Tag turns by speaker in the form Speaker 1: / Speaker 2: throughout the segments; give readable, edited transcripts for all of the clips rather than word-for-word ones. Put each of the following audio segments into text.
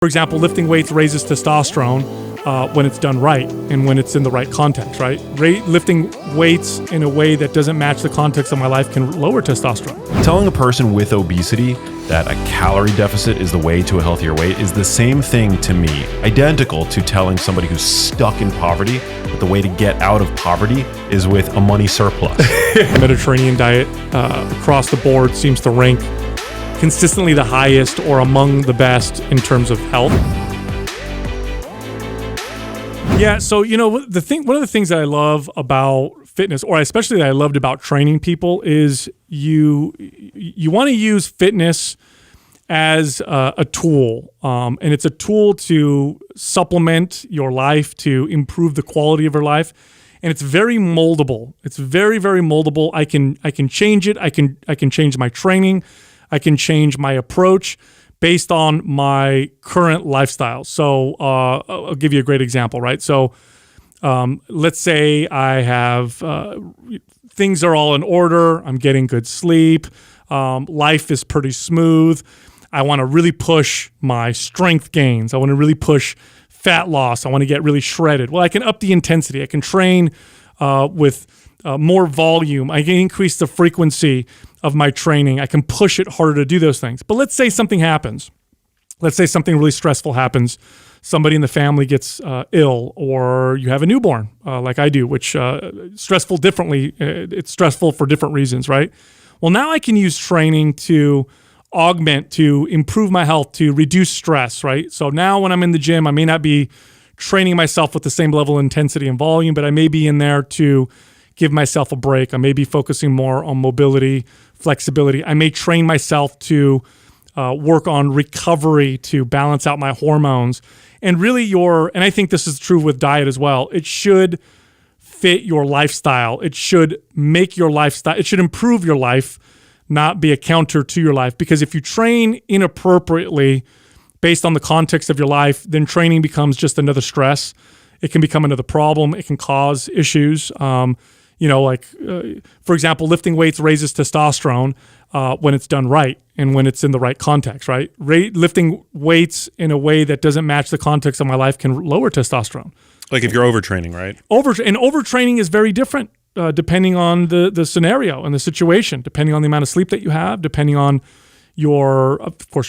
Speaker 1: For example, lifting weights raises testosterone when it's done right and when it's in the right context, right? Lifting weights in a way that doesn't match the context of my life can lower testosterone.
Speaker 2: Telling a person with obesity that a calorie deficit is the way to a healthier weight is the same thing to me, identical to telling somebody who's stuck in poverty that the way to get out of poverty is with a money surplus.
Speaker 1: The Mediterranean diet across the board seems to rank consistently the highest or among the best in terms of health. Yeah, so one of the things that I love about fitness, or especially that I loved about training people, is you want to use fitness as a tool, and it's a tool to supplement your life, to improve the quality of your life, and it's very moldable. It's very, very moldable. I can change it. I can change my training. I can change my approach based on my current lifestyle. So I'll give you a great example, right? So let's say I have things are all in order. I'm getting good sleep. Life is pretty smooth. I want to really push my strength gains. I want to really push fat loss. I want to get really shredded. Well, I can up the intensity. I can train with more volume. I can increase the frequency of my training. I can push it harder to do those things. But let's say something happens. Let's say something really stressful happens. Somebody in the family gets ill, or you have a newborn, like I do, which stressful differently. It's stressful for different reasons, right? Well, now I can use training to augment, to improve my health, to reduce stress, right? So now when I'm in the gym, I may not be training myself with the same level of intensity and volume, but I may be in there to give myself a break. I may be focusing more on mobility, flexibility. I may train myself to work on recovery, to balance out my hormones. And really and I think this is true with diet as well, it should fit your lifestyle. It should make your lifestyle, it should improve your life, not be a counter to your life. Because if you train inappropriately based on the context of your life, then training becomes just another stress. It can become another problem. It can cause issues. For example, lifting weights raises testosterone when it's done right and when it's in the right context, right? Lifting weights in a way that doesn't match the context of my life can lower testosterone.
Speaker 3: Like if you're overtraining, right?
Speaker 1: Overtraining is very different depending on the scenario and the situation, depending on the amount of sleep that you have, depending on your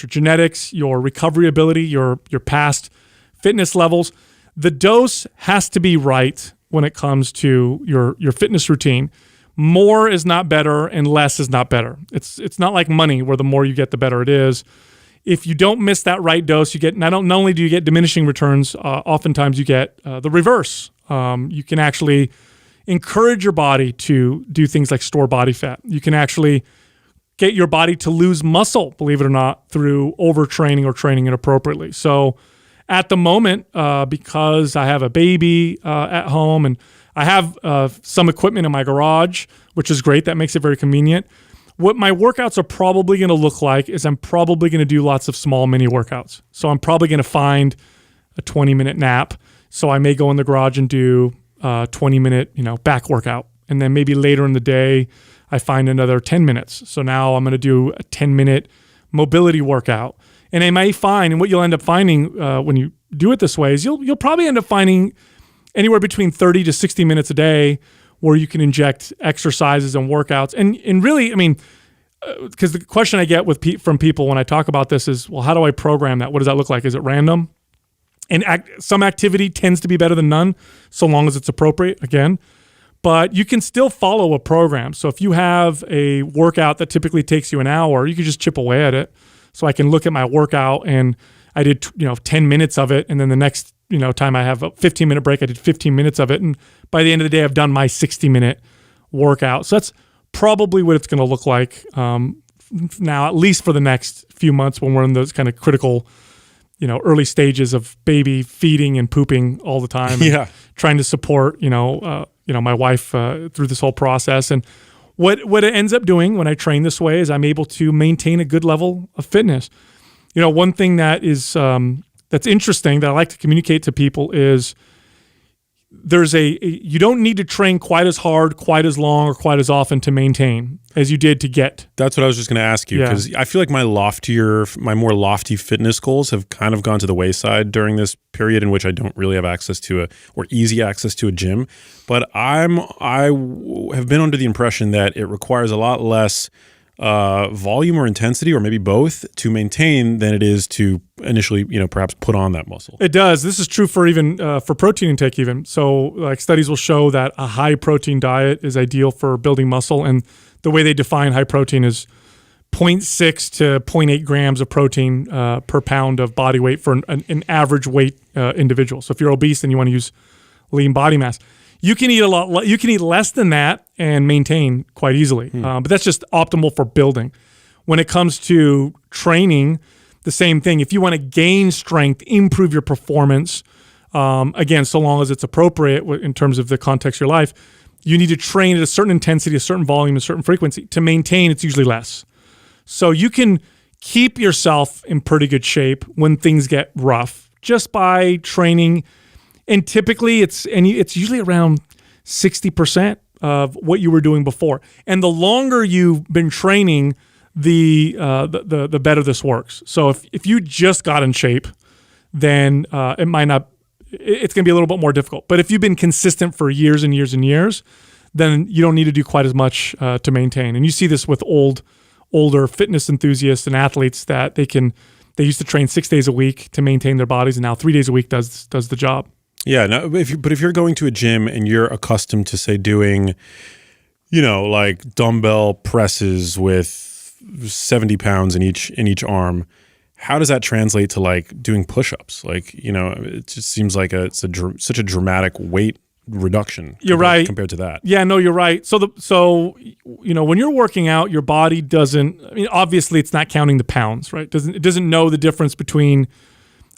Speaker 1: genetics, your recovery ability, your past fitness levels. The dose has to be right when it comes to your fitness routine. More is not better and less is not better. It's not like money where the more you get, the better it is. If you don't miss that right dose, you get not only do you get diminishing returns, oftentimes you get the reverse. You can actually encourage your body to do things like store body fat. You can actually get your body to lose muscle, believe it or not, through overtraining or training inappropriately. So at the moment, because I have a baby at home and I have some equipment in my garage, which is great. That makes it very convenient. What my workouts are probably going to look like is I'm probably going to do lots of small mini workouts. So I'm probably going to find a 20-minute nap. So I may go in the garage and do a 20-minute, back workout. And then maybe later in the day, I find another 10 minutes. So now I'm going to do a 10-minute mobility workout. And I may find, and what you'll end up finding when you do it this way is you'll probably end up finding anywhere between 30 to 60 minutes a day where you can inject exercises and workouts. And really, because the question I get from people when I talk about this is, well, how do I program that? What does that look like? Is it random? And some activity tends to be better than none, so long as it's appropriate, again. But you can still follow a program. So if you have a workout that typically takes you an hour, you can just chip away at it. So I can look at my workout and I did 10 minutes of it, and then the next time I have a 15-minute break, I did 15 minutes of it, and by the end of the day, I've done my 60-minute workout. So that's probably what it's going to look like now, at least for the next few months when we're in those kind of critical, early stages of baby feeding and pooping all the time.
Speaker 3: Yeah,
Speaker 1: trying to support my wife through this whole process. And what it ends up doing when I train this way is I'm able to maintain a good level of fitness. One thing that is that's interesting that I like to communicate to people is you don't need to train quite as hard, quite as long, or quite as often to maintain as you did to get.
Speaker 2: That's what I was just going to ask you, because I feel like my more lofty fitness goals have kind of gone to the wayside during this period in which I don't really have access to easy access to a gym. But I have been under the impression that it requires a lot less volume or intensity, or maybe both, to maintain than it is to initially, perhaps put on that muscle.
Speaker 1: It does. This is true for even for protein intake even. So like studies will show that a high protein diet is ideal for building muscle. And the way they define high protein is 0.6 to 0.8 grams of protein per pound of body weight for an average weight individual. So if you're obese and you want to use lean body mass, you can eat you can eat less than that and maintain quite easily. But that's just optimal for building. When it comes to training, the same thing. If you want to gain strength, improve your performance, again, so long as it's appropriate in terms of the context of your life, you need to train at a certain intensity, a certain volume, a certain frequency. To maintain, it's usually less. So you can keep yourself in pretty good shape when things get rough just by training. And typically, it's usually around 60% of what you were doing before. And the longer you've been training, the better this works. So if you just got in shape, then it might not. It's going to be a little bit more difficult. But if you've been consistent for years and years and years, then you don't need to do quite as much to maintain. And you see this with older fitness enthusiasts and athletes that they used to train 6 days a week to maintain their bodies, and now 3 days a week does the job.
Speaker 2: Yeah, no, but if you're going to a gym and you're accustomed to, say, doing, like dumbbell presses with 70 pounds in each arm, how does that translate to like doing push-ups? Like, it just seems like such a dramatic weight reduction.
Speaker 1: You're right
Speaker 2: compared to that.
Speaker 1: Yeah, no, you're right. So when you're working out, your body doesn't. I mean, obviously, it's not counting the pounds, right? It doesn't know the difference between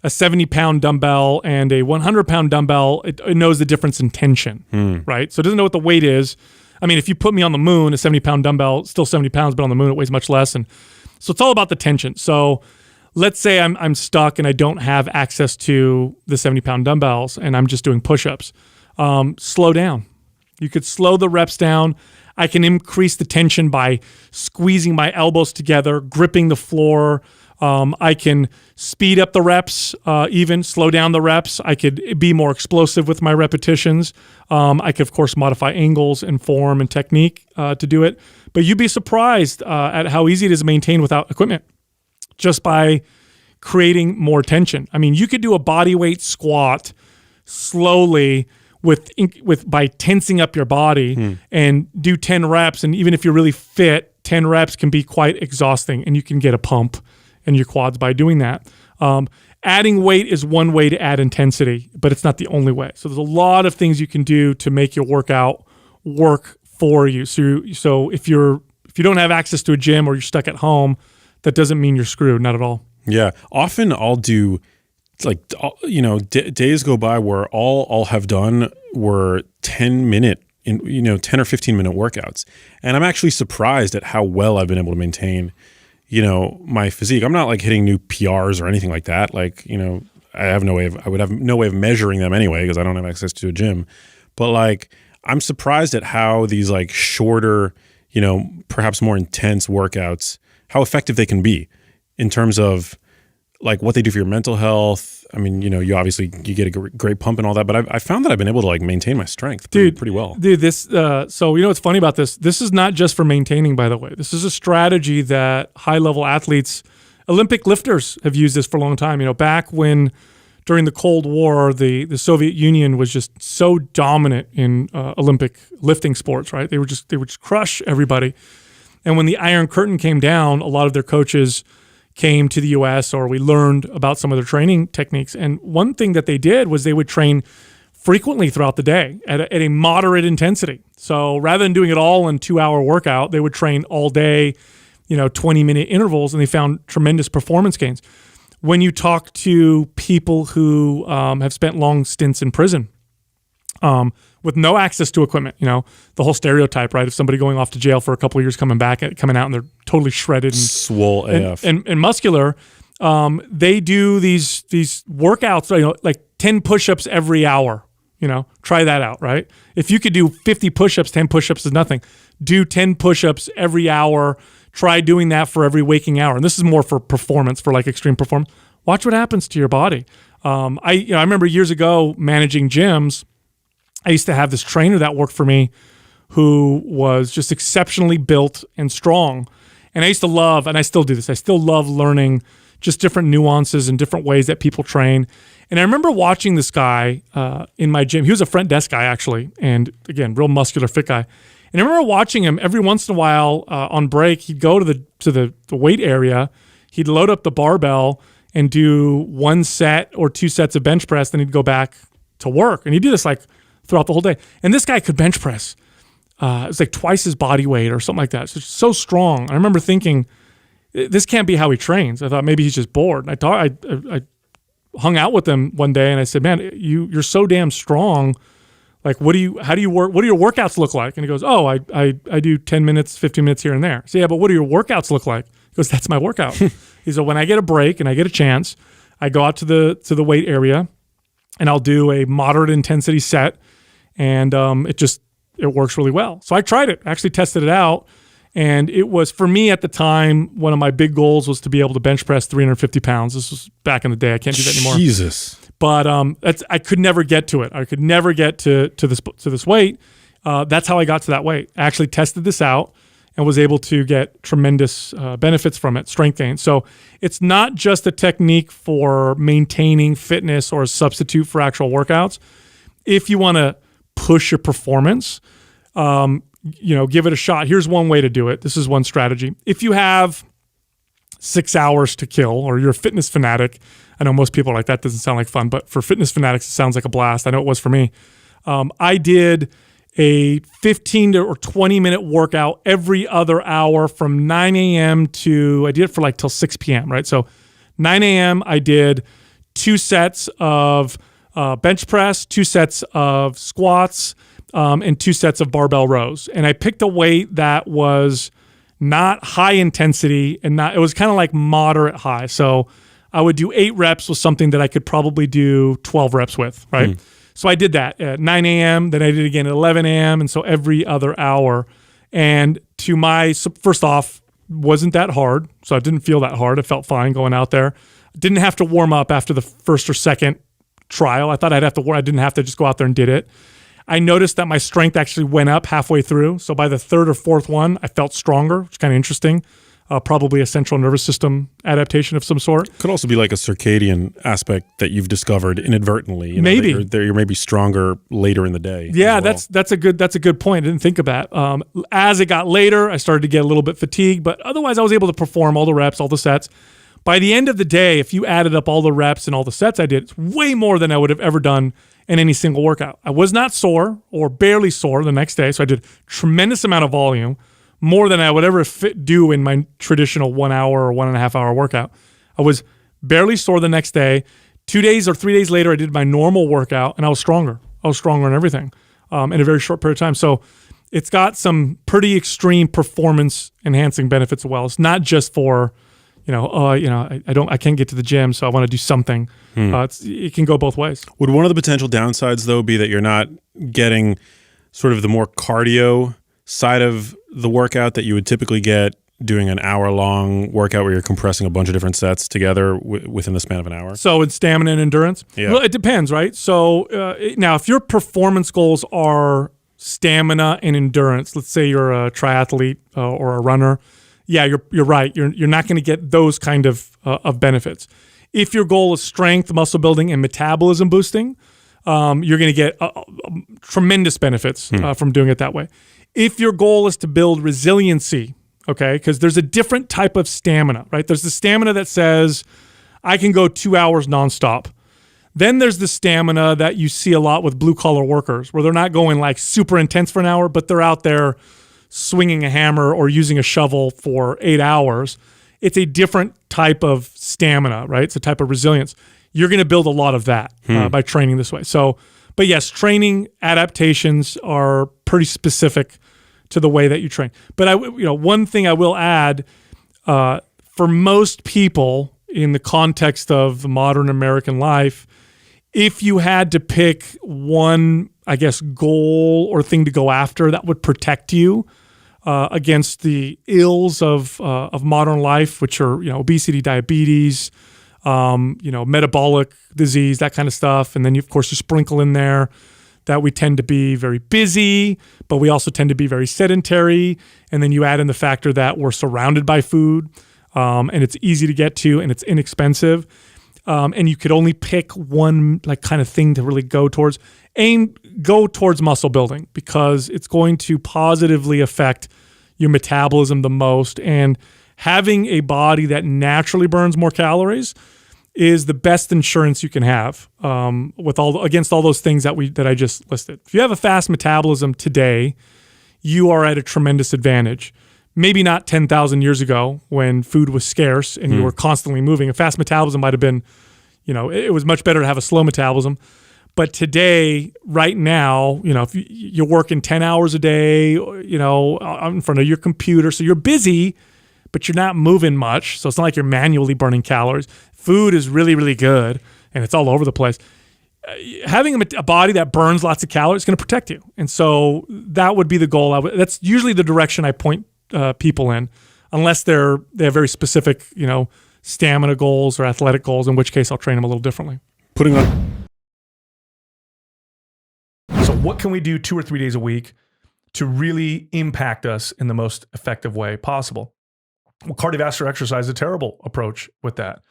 Speaker 1: a 70-pound dumbbell and a 100-pound dumbbell. It knows the difference in tension, right? So it doesn't know what the weight is. I mean, if you put me on the moon, a 70-pound dumbbell, still 70 pounds, but on the moon it weighs much less. And so it's all about the tension. So let's say I'm stuck and I don't have access to the 70-pound dumbbells and I'm just doing push-ups. Slow down. You could slow the reps down. I can increase the tension by squeezing my elbows together, gripping the floor. I can speed up the reps, even slow down the reps. I could be more explosive with my repetitions. I could, of course, modify angles and form and technique to do it. But you'd be surprised at how easy it is to maintain without equipment, just by creating more tension. I mean, you could do a body weight squat slowly by tensing up your body and do 10 reps. And even if you're really fit, 10 reps can be quite exhausting, and you can get a pump in your quads by doing that. Adding weight is one way to add intensity, but it's not the only way. So there's a lot of things you can do to make your workout work for you. So if you don't have access to a gym or you're stuck at home, that doesn't mean you're screwed, not at all.
Speaker 2: Yeah. Often I'll do days go by where all I'll have done were 10 or 15 minute workouts. And I'm actually surprised at how well I've been able to maintain my physique. I'm not like hitting new PRs or anything like that. Like, I would have no way of measuring them anyway, because I don't have access to a gym. But like, I'm surprised at how these like shorter, perhaps more intense workouts, how effective they can be in terms of like what they do for your mental health. I mean, you obviously get a great pump and all that, but I found that I've been able to like maintain my strength pretty well.
Speaker 1: Dude, so what's funny about this? This is not just for maintaining, by the way. This is a strategy that high-level athletes, Olympic lifters have used this for a long time. Back when during the Cold War, the Soviet Union was just so dominant in Olympic lifting sports, right? They would just crush everybody. And when the Iron Curtain came down, a lot of their coaches came to the U.S., or we learned about some of their training techniques. And one thing that they did was they would train frequently throughout the day at a moderate intensity. So rather than doing it all in 2-hour workout, they would train all day, 20-minute intervals, and they found tremendous performance gains. When you talk to people who have spent long stints in prison, with no access to equipment, the whole stereotype, right? Of somebody going off to jail for a couple of years, coming out and they're totally shredded and
Speaker 2: swole AF
Speaker 1: and muscular. They do these workouts, like 10 push-ups every hour, Try that out, right? If you could do 50 push-ups, 10 push-ups is nothing. Do 10 push-ups every hour. Try doing that for every waking hour. And this is more for performance, for like extreme performance. Watch what happens to your body. I remember years ago managing gyms. I used to have this trainer that worked for me who was just exceptionally built and strong. And I used to love, and I still do this, I still love learning just different nuances and different ways that people train. And I remember watching this guy in my gym. He was a front desk guy, actually, and again, real muscular, fit guy. And I remember watching him every once in a while on break. He'd go to the weight area. He'd load up the barbell and do 1 set or 2 sets of bench press. Then he'd go back to work. And he'd do this like throughout the whole day. And this guy could bench press. It was like twice his body weight or something like that. So strong. I remember thinking, this can't be how he trains. I thought maybe he's just bored. And I hung out with him one day and I said, man, you're so damn strong. Like, how do you work? What do your workouts look like? And he goes, oh, I do 10 minutes, 15 minutes here and there. So yeah, but what do your workouts look like? He goes, that's my workout. He said, when I get a break and I get a chance, I go out to the weight area and I'll do a moderate intensity set. And it works really well. So I tried it, actually tested it out. And it was, for me at the time, one of my big goals was to be able to bench press 350 pounds. This was back in the day. I can't do that anymore.
Speaker 2: Jesus.
Speaker 1: But I could never get to it. I could never get to this weight. That's how I got to that weight. I actually tested this out and was able to get tremendous benefits from it, strength gain. So it's not just a technique for maintaining fitness or a substitute for actual workouts. If you want to push your performance, give it a shot. Here's one way to do it. This is one strategy. If you have 6 hours to kill, or you're a fitness fanatic, I know most people are like, that doesn't sound like fun, but for fitness fanatics, it sounds like a blast. I know it was for me. I did a 15 or 20 minute workout every other hour from 9 a.m. I did it for like till 6 p.m., right? So 9 a.m., I did 2 sets of bench press, 2 sets of squats, and 2 sets of barbell rows. And I picked a weight that was not high intensity and it was kind of like moderate high. So I would do 8 reps with something that I could probably do 12 reps with, right? So I did that at 9 a.m., then I did it again at 11 a.m., and so every other hour. And first off, wasn't that hard, so I didn't feel that hard. It felt fine going out there. Didn't have to warm up after the first or second trial. I thought I didn't have to, just go out there and did it. I noticed that my strength actually went up halfway through. So by the 3rd or 4th one, I felt stronger, which is kind of interesting. Probably a central nervous system adaptation of some sort.
Speaker 3: Could also be like a circadian aspect that you've discovered inadvertently.
Speaker 1: Maybe
Speaker 3: you're maybe stronger later in the day.
Speaker 1: Yeah, well. that's a good point. I didn't think of that. As it got later, I started to get a little bit fatigued, but otherwise I was able to perform all the reps, all the sets. By the end of the day, if you added up all the reps and all the sets I did, it's way more than I would have ever done in any single workout. I was not sore or barely sore the next day, so I did tremendous amount of volume, more than I would ever do in my traditional 1 hour or 1.5 hour workout. I was barely sore the next day. 2 days or 3 days later, I did my normal workout, and I was stronger. I was stronger in everything in a very short period of time. So it's got some pretty extreme performance enhancing benefits as well. It's not just for, I can't get to the gym, so I want to do something. It can go both ways.
Speaker 3: Would one of the potential downsides, though, be that you're not getting sort of the more cardio side of the workout that you would typically get doing an hour-long workout where you're compressing a bunch of different sets together within the span of an hour?
Speaker 1: So it's stamina and endurance?
Speaker 3: Yeah.
Speaker 1: Well, it depends, right? So now if your performance goals are stamina and endurance, let's say you're a triathlete or a runner, yeah, you're right. You're not going to get those kind of benefits. If your goal is strength, muscle building, and metabolism boosting, you're going to get tremendous benefits from doing it that way. If your goal is to build resiliency, okay, because there's a different type of stamina, right? There's the stamina that says, I can go 2 hours nonstop. Then there's the stamina that you see a lot with blue-collar workers, where they're not going like super intense for an hour, but they're out there swinging a hammer or using a shovel for 8 hours. It's a different type of stamina, right? It's a type of resilience. You're going to build a lot of that by training this way. So, but yes, training adaptations are pretty specific to the way that you train. But one thing I will add, for most people in the context of the modern American life, if you had to pick one, I guess, goal or thing to go after that would protect you against the ills of modern life, which are, obesity, diabetes, metabolic disease, that kind of stuff. And then, of course, you sprinkle in there that we tend to be very busy, but we also tend to be very sedentary. And then you add in the factor that we're surrounded by food, and it's easy to get to and it's inexpensive. And you could only pick one kind of thing to really go towards. Go towards muscle building because it's going to positively affect your metabolism the most. And having a body that naturally burns more calories is the best insurance you can have against all those things that I just listed. If you have a fast metabolism today, you are at a tremendous advantage. Maybe not 10,000 years ago when food was scarce and you were constantly moving. A fast metabolism might have been, it was much better to have a slow metabolism. But today, right now, if you're working 10 hours a day, in front of your computer, so you're busy, but you're not moving much. So it's not like you're manually burning calories. Food is really, really good, and it's all over the place. Having a body that burns lots of calories is going to protect you. And so that would be the goal. That's usually the direction I point people in, unless they have very specific, stamina goals or athletic goals, in which case I'll train them a little differently. So what can we do 2 or 3 days a week to really impact us in the most effective way possible? Well, cardiovascular exercise is a terrible approach with that.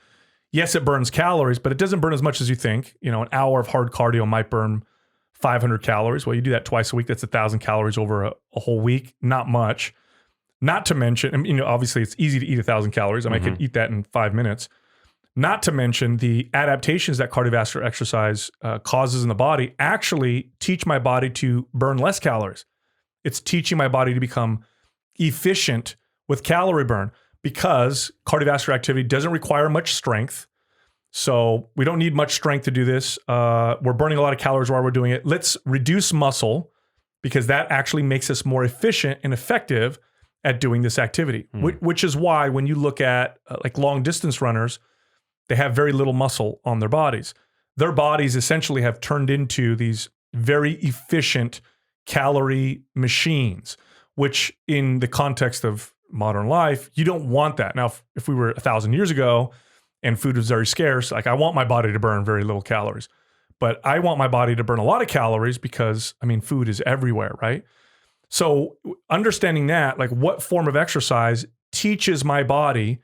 Speaker 1: Yes, it burns calories, but it doesn't burn as much as you think. An hour of hard cardio might burn 500 calories. Well, you do that twice a week. That's 1,000 calories over a whole week. Not much. Not to mention, obviously it's easy to eat 1,000 calories. I could eat that in 5 minutes. Not to mention the adaptations that cardiovascular exercise causes in the body actually teach my body to burn less calories. It's teaching my body to become efficient with calorie burn because cardiovascular activity doesn't require much strength. So we don't need much strength to do this. We're burning a lot of calories while we're doing it. Let's reduce muscle because that actually makes us more efficient and effective at doing this activity, which is why when you look at long distance runners, they have very little muscle on their bodies. Their bodies essentially have turned into these very efficient calorie machines, which in the context of modern life, you don't want that. Now, if we were 1,000 years ago and food was very scarce, I want my body to burn very little calories, but I want my body to burn a lot of calories because food is everywhere, right? So understanding that, what form of exercise teaches my body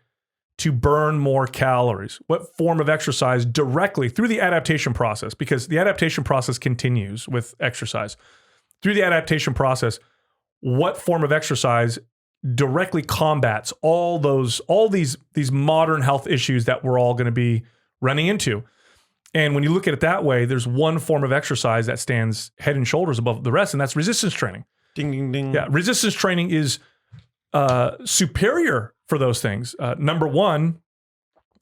Speaker 1: to burn more calories? What form of exercise directly through the adaptation process? Because the adaptation process continues with exercise. Through the adaptation process, what form of exercise directly combats all these modern health issues that we're all going to be running into? And when you look at it that way, there's one form of exercise that stands head and shoulders above the rest, and that's resistance training.
Speaker 2: Ding, ding, ding.
Speaker 1: Yeah, resistance training is superior for those things. Number one,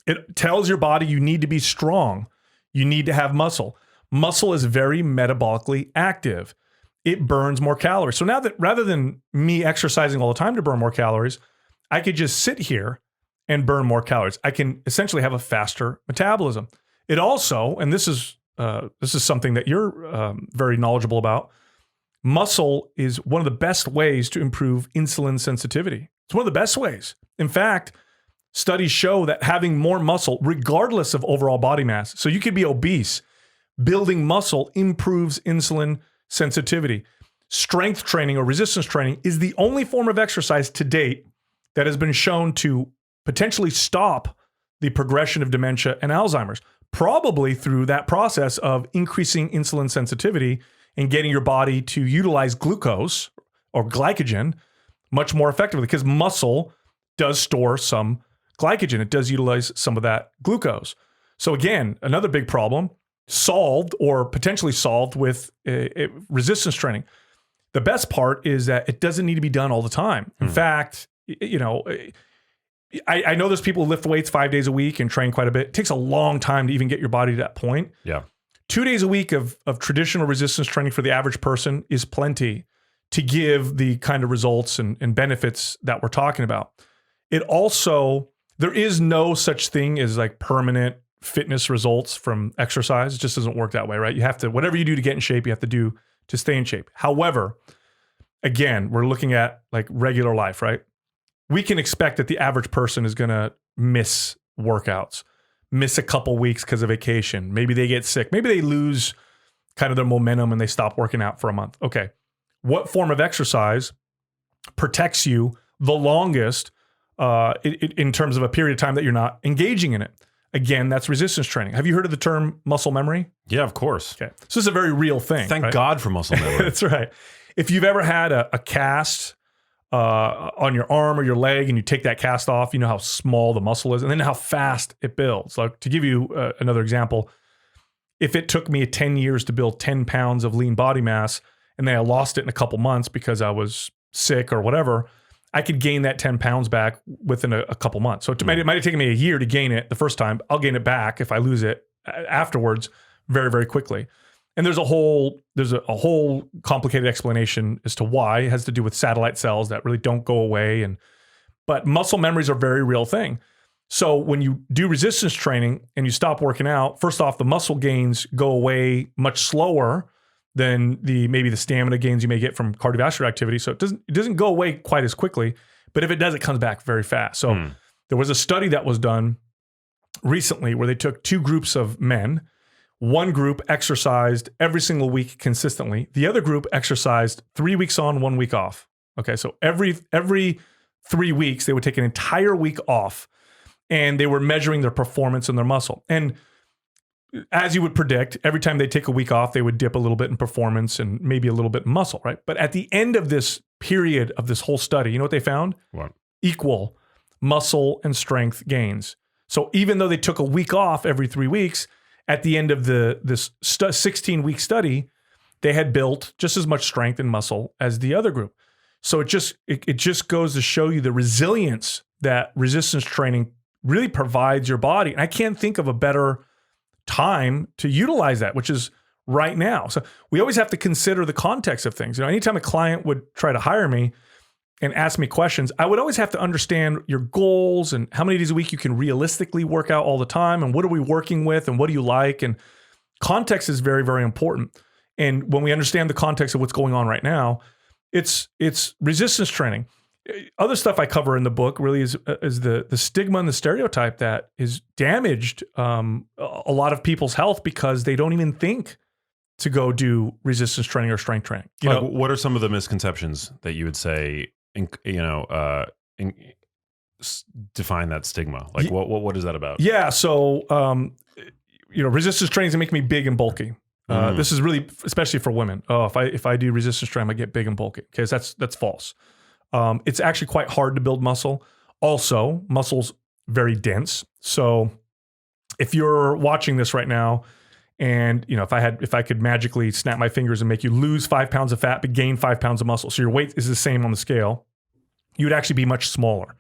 Speaker 1: it tells your body you need to be strong. You need to have muscle. Muscle is very metabolically active. It burns more calories. So now that rather than me exercising all the time to burn more calories, I could just sit here and burn more calories. I can essentially have a faster metabolism. It also, and this is something that you're very knowledgeable about, muscle is one of the best ways to improve insulin sensitivity. It's one of the best ways. In fact, studies show that having more muscle, regardless of overall body mass, so you could be obese, building muscle improves insulin sensitivity. Strength training or resistance training is the only form of exercise to date that has been shown to potentially stop the progression of dementia and Alzheimer's, probably through that process of increasing insulin sensitivity and getting your body to utilize glucose or glycogen much more effectively, because muscle does store some glycogen. It does utilize some of that glucose. So again, another big problem solved or potentially solved with resistance training. The best part is that it doesn't need to be done all the time. In fact, I know there's people who lift weights 5 days a week and train quite a bit. It takes a long time to even get your body to that point.
Speaker 2: Yeah.
Speaker 1: 2 days a week of traditional resistance training for the average person is plenty to give the kind of results and benefits that we're talking about. It also, there is no such thing as like permanent fitness results from exercise. It just doesn't work that way, right? You have to, whatever you do to get in shape, you have to do to stay in shape. However, again, we're looking at like regular life, right? We can expect that the average person is going to miss workouts, miss a couple weeks because of vacation. Maybe they get sick. Maybe they lose kind of their momentum and they stop working out for a month. Okay. What form of exercise protects you the longest in terms of a period of time that you're not engaging in it? Again, that's resistance training. Have you heard of the term muscle memory?
Speaker 2: Yeah, of course.
Speaker 1: Okay. So this is a very real thing.
Speaker 2: Thank
Speaker 1: right?
Speaker 2: God for muscle memory.
Speaker 1: That's right. If you've ever had a cast on your arm or your leg and you take that cast off, you know how small the muscle is and then how fast it builds. Like, to give you another example, if it took me 10 years to build 10 pounds of lean body mass and then I lost it in a couple months because I was sick or whatever, I could gain that 10 pounds back within a couple months. So it might have taken me a year to gain it the first time. I'll gain it back if I lose it afterwards very, very quickly. And there's a whole complicated explanation as to why. It has to do with satellite cells that really don't go away. But muscle memories are a very real thing. So when you do resistance training and you stop working out, first off, the muscle gains go away much slower than maybe the stamina gains you may get from cardiovascular activity. So it doesn't go away quite as quickly, but if it does, it comes back very fast. So there was a study that was done recently where they took two groups of men. One group exercised every single week consistently. The other group exercised 3 weeks on, 1 week off. Okay, so every 3 weeks, they would take an entire week off and they were measuring their performance and their muscle. And as you would predict, every time they take a week off, they would dip a little bit in performance and maybe a little bit in muscle, right? But at the end of this period of this whole study, you know what they found?
Speaker 2: What?
Speaker 1: Equal muscle and strength gains. So even though they took a week off every 3 weeks, at the end of this 16-week study, they had built just as much strength and muscle as the other group. So it just goes to show you the resilience that resistance training really provides your body. And I can't think of a better time to utilize that, which is right now. So we always have to consider the context of things. You know, anytime a client would try to hire me and ask me questions, I would always have to understand your goals and how many days a week you can realistically work out all the time and what are we working with and what do you like? And context is very, very important. And when we understand the context of what's going on right now, it's resistance training. Other stuff I cover in the book really is the stigma and the stereotype that is damaged a lot of people's health because they don't even think to go do resistance training or strength training. You know,
Speaker 2: what are some of the misconceptions that you would say, define that stigma? Like what is that about?
Speaker 1: Yeah. So, resistance training is making me big and bulky. This is really, especially for women. Oh, if I do resistance training, I get big and bulky. Okay. So that's false. It's actually quite hard to build muscle. Also, muscle's very dense. So if you're watching this right now and, if I could magically snap my fingers and make you lose 5 pounds of fat, but gain 5 pounds of muscle, so your weight is the same on the scale, you would actually be much smaller.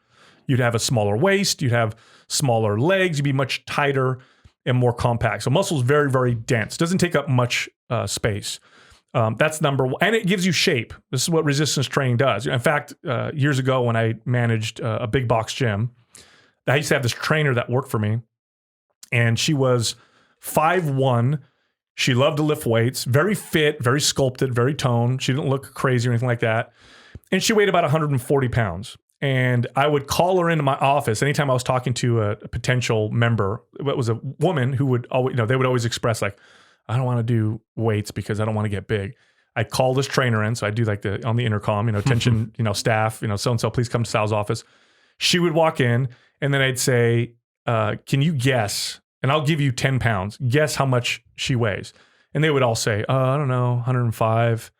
Speaker 1: You'd have a smaller waist. You'd have smaller legs. You'd be much tighter and more compact. So muscle is very, very dense. Doesn't take up much space. That's number one. And it gives you shape. This is what resistance training does. In fact, years ago when I managed a big box gym, I used to have this trainer that worked for me, and she was 5'1". She loved to lift weights, very fit, very sculpted, very toned. She didn't look crazy or anything like that. And she weighed about 140 pounds. And I would call her into my office anytime I was talking to a potential member. It was a woman who would always, they would always express like, I don't want to do weights because I don't want to get big. I call this trainer in. So I do like on the intercom, attention, staff, so-and-so, please come to Sal's office. She would walk in and then I'd say, can you guess? And I'll give you 10 pounds. Guess how much she weighs. And they would all say, I don't know, 105,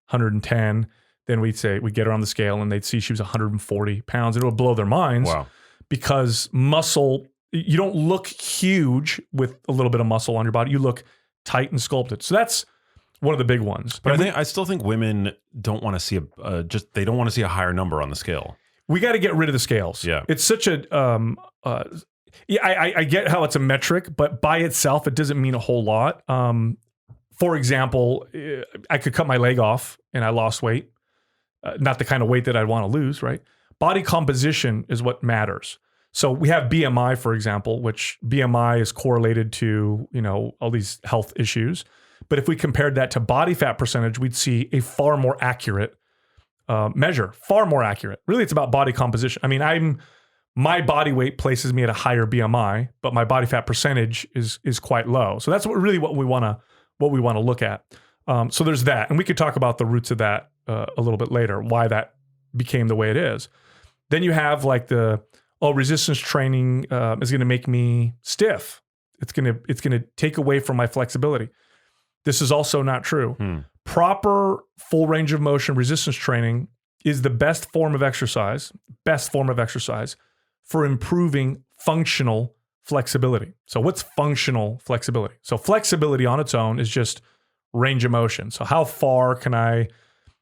Speaker 1: 110. Then we'd get her on the scale and they'd see she was 140 pounds. And it would blow their minds.
Speaker 2: Wow.
Speaker 1: Because muscle, you don't look huge with a little bit of muscle on your body. You look tight and sculpted. So that's one of the big ones.
Speaker 2: But I still think women don't want to see they don't want to see a higher number on the scale.
Speaker 1: We got to get rid of the scales.
Speaker 2: Yeah.
Speaker 1: It's such a, I get how it's a metric, but by itself, it doesn't mean a whole lot. For example, I could cut my leg off and I lost weight. Not the kind of weight that I'd want to lose, right? Body composition is what matters. So we have BMI, for example, which BMI is correlated to, all these health issues. But if we compared that to body fat percentage, we'd see a far more accurate measure, far more accurate. Really, it's about body composition. I mean, my body weight places me at a higher BMI, but my body fat percentage is quite low. So that's what we want to look at. So there's that, and we could talk about the roots of that a little bit later, why that became the way it is. Then you have like resistance training is going to make me stiff. It's going to take away from my flexibility. This is also not true. Proper full range of motion resistance training is the best form of exercise for improving functional flexibility. So what's functional flexibility? So flexibility on its own is just range of motion. So how far can I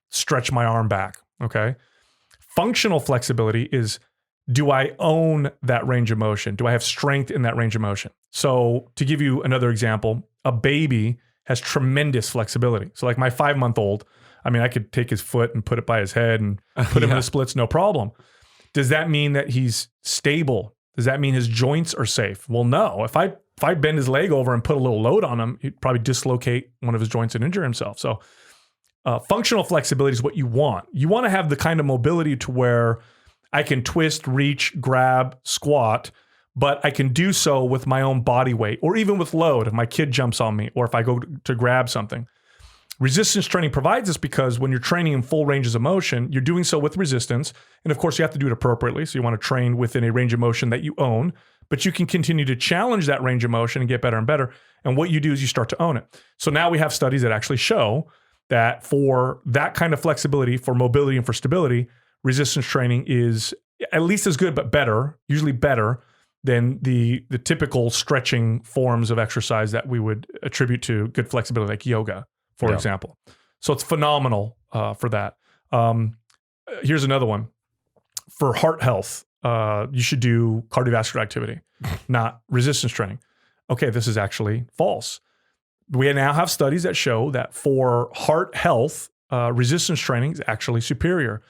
Speaker 1: stretch my arm back? Okay. Functional flexibility is, do I own that range of motion? Do I have strength in that range of motion? So to give you another example, a baby has tremendous flexibility. So like my 5-month-old, I could take his foot and put it by his head and put him in the splits, no problem. Does that mean that he's stable? Does that mean his joints are safe? Well, no. If I bend his leg over and put a little load on him, he'd probably dislocate one of his joints and injure himself. So functional flexibility is what you want. You want to have the kind of mobility to where I can twist, reach, grab, squat, but I can do so with my own body weight, or even with load if my kid jumps on me or if I go to grab something. Resistance training provides this because when you're training in full ranges of motion, you're doing so with resistance. And of course, you have to do it appropriately. So you want to train within a range of motion that you own, but you can continue to challenge that range of motion and get better and better. And what you do is you start to own it. So now we have studies that actually show that for that kind of flexibility, for mobility and for stability, resistance training is at least as good, but better, usually better than the typical stretching forms of exercise that we would attribute to good flexibility, like yoga, for example. So it's phenomenal for that. Here's another one. For heart health, you should do cardiovascular activity, not resistance training. Okay, this is actually false. We now have studies that show that for heart health, resistance training is actually superior.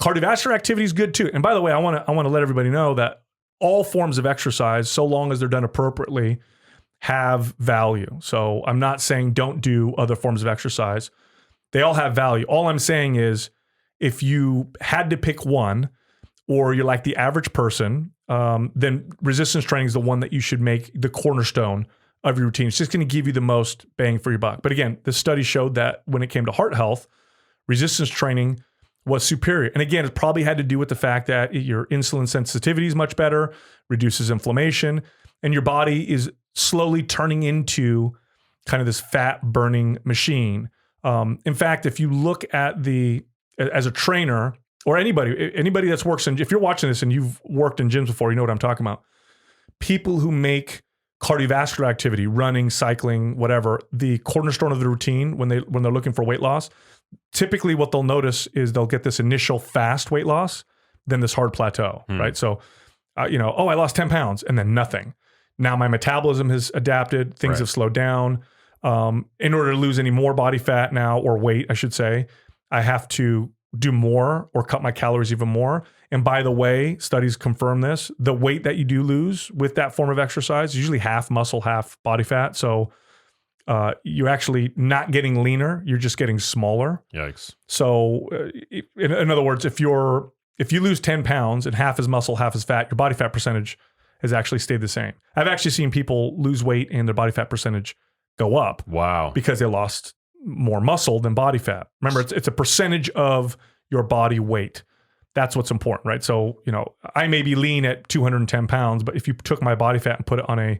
Speaker 1: Cardiovascular activity is good too. And by the way, I want to let everybody know that all forms of exercise, so long as they're done appropriately, have value. So I'm not saying don't do other forms of exercise. They all have value. All I'm saying is if you had to pick one, or you're like the average person, then resistance training is the one that you should make the cornerstone of your routine. It's just going to give you the most bang for your buck. But again, the study showed that when it came to heart health, resistance training was superior. And again, it probably had to do with the fact that your insulin sensitivity is much better, reduces inflammation, and your body is slowly turning into kind of this fat burning machine. In fact, if you look at as a trainer or anybody that's works in, if you're watching this and you've worked in gyms before, you know what I'm talking about. People who make cardiovascular activity, running, cycling, whatever, the cornerstone of the routine when they're looking for weight loss, typically what they'll notice is they'll get this initial fast weight loss, then this hard plateau, right? So, I lost 10 pounds and then nothing. Now my metabolism has adapted, things have slowed down. In order to lose any more body fat now, or weight, I should say, I have to do more or cut my calories even more. And by the way, studies confirm this, the weight that you do lose with that form of exercise is usually half muscle, half body fat. So you're actually not getting leaner, you're just getting smaller.
Speaker 2: Yikes.
Speaker 1: So in other words, if you lose 10 pounds and half is muscle, half is fat, your body fat percentage has actually stayed the same. I've actually seen people lose weight and their body fat percentage go up.
Speaker 2: Wow.
Speaker 1: Because they lost more muscle than body fat. Remember, it's a percentage of your body weight. That's what's important, right? So, I may be lean at 210 pounds, but if you took my body fat and put it on a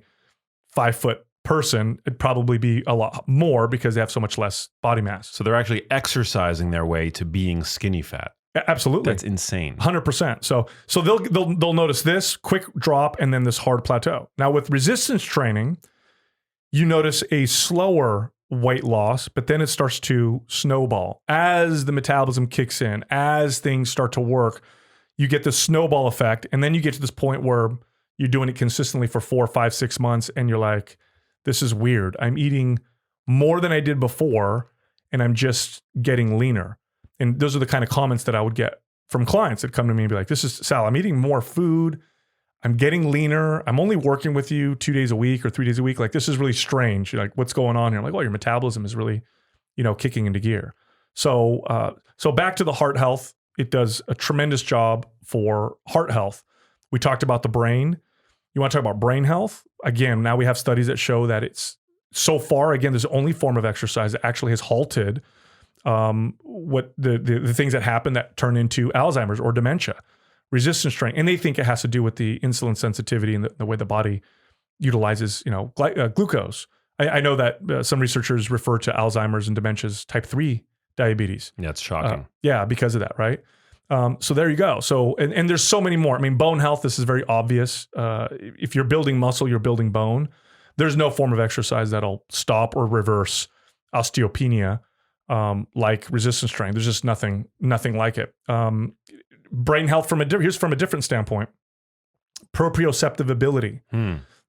Speaker 1: 5-foot person, it'd probably be a lot more because they have so much less body mass.
Speaker 2: So they're actually exercising their way to being skinny fat.
Speaker 1: Absolutely.
Speaker 2: That's insane.
Speaker 1: 100%. So they'll notice this quick drop and then this hard plateau. Now with resistance training, you notice a slower weight loss, but then it starts to snowball. As the metabolism kicks in, as things start to work, you get the snowball effect. And then you get to this point where you're doing it consistently for 4, 5, 6 months. And you're like, this is weird. I'm eating more than I did before, and I'm just getting leaner. And those are the kind of comments that I would get from clients that come to me and be like, Sal, I'm eating more food.
Speaker 4: I'm getting leaner. I'm only working with you 2 days a week or 3 days a week. Like, this is really strange. You're like, what's going on here? I'm like, well, your metabolism is really, kicking into gear. So, so back to the heart health. It does a tremendous job for heart health. We talked about the brain. You want to talk about brain health? Again, now we have studies that show that it's so far, again, there's the only form of exercise that actually has halted what the things that happen that turn into Alzheimer's or dementia. Resistance training, and they think it has to do with the insulin sensitivity and the way the body utilizes, glucose. I know that some researchers refer to Alzheimer's and dementia as type 3 diabetes.
Speaker 2: Yeah, it's shocking.
Speaker 4: Because of that, right? So there you go. So, and there's so many more. I mean, bone health, this is very obvious. If you're building muscle, you're building bone. There's no form of exercise that'll stop or reverse osteopenia like resistance training. There's just nothing like it. Brain health here's from a different standpoint. Proprioceptive ability.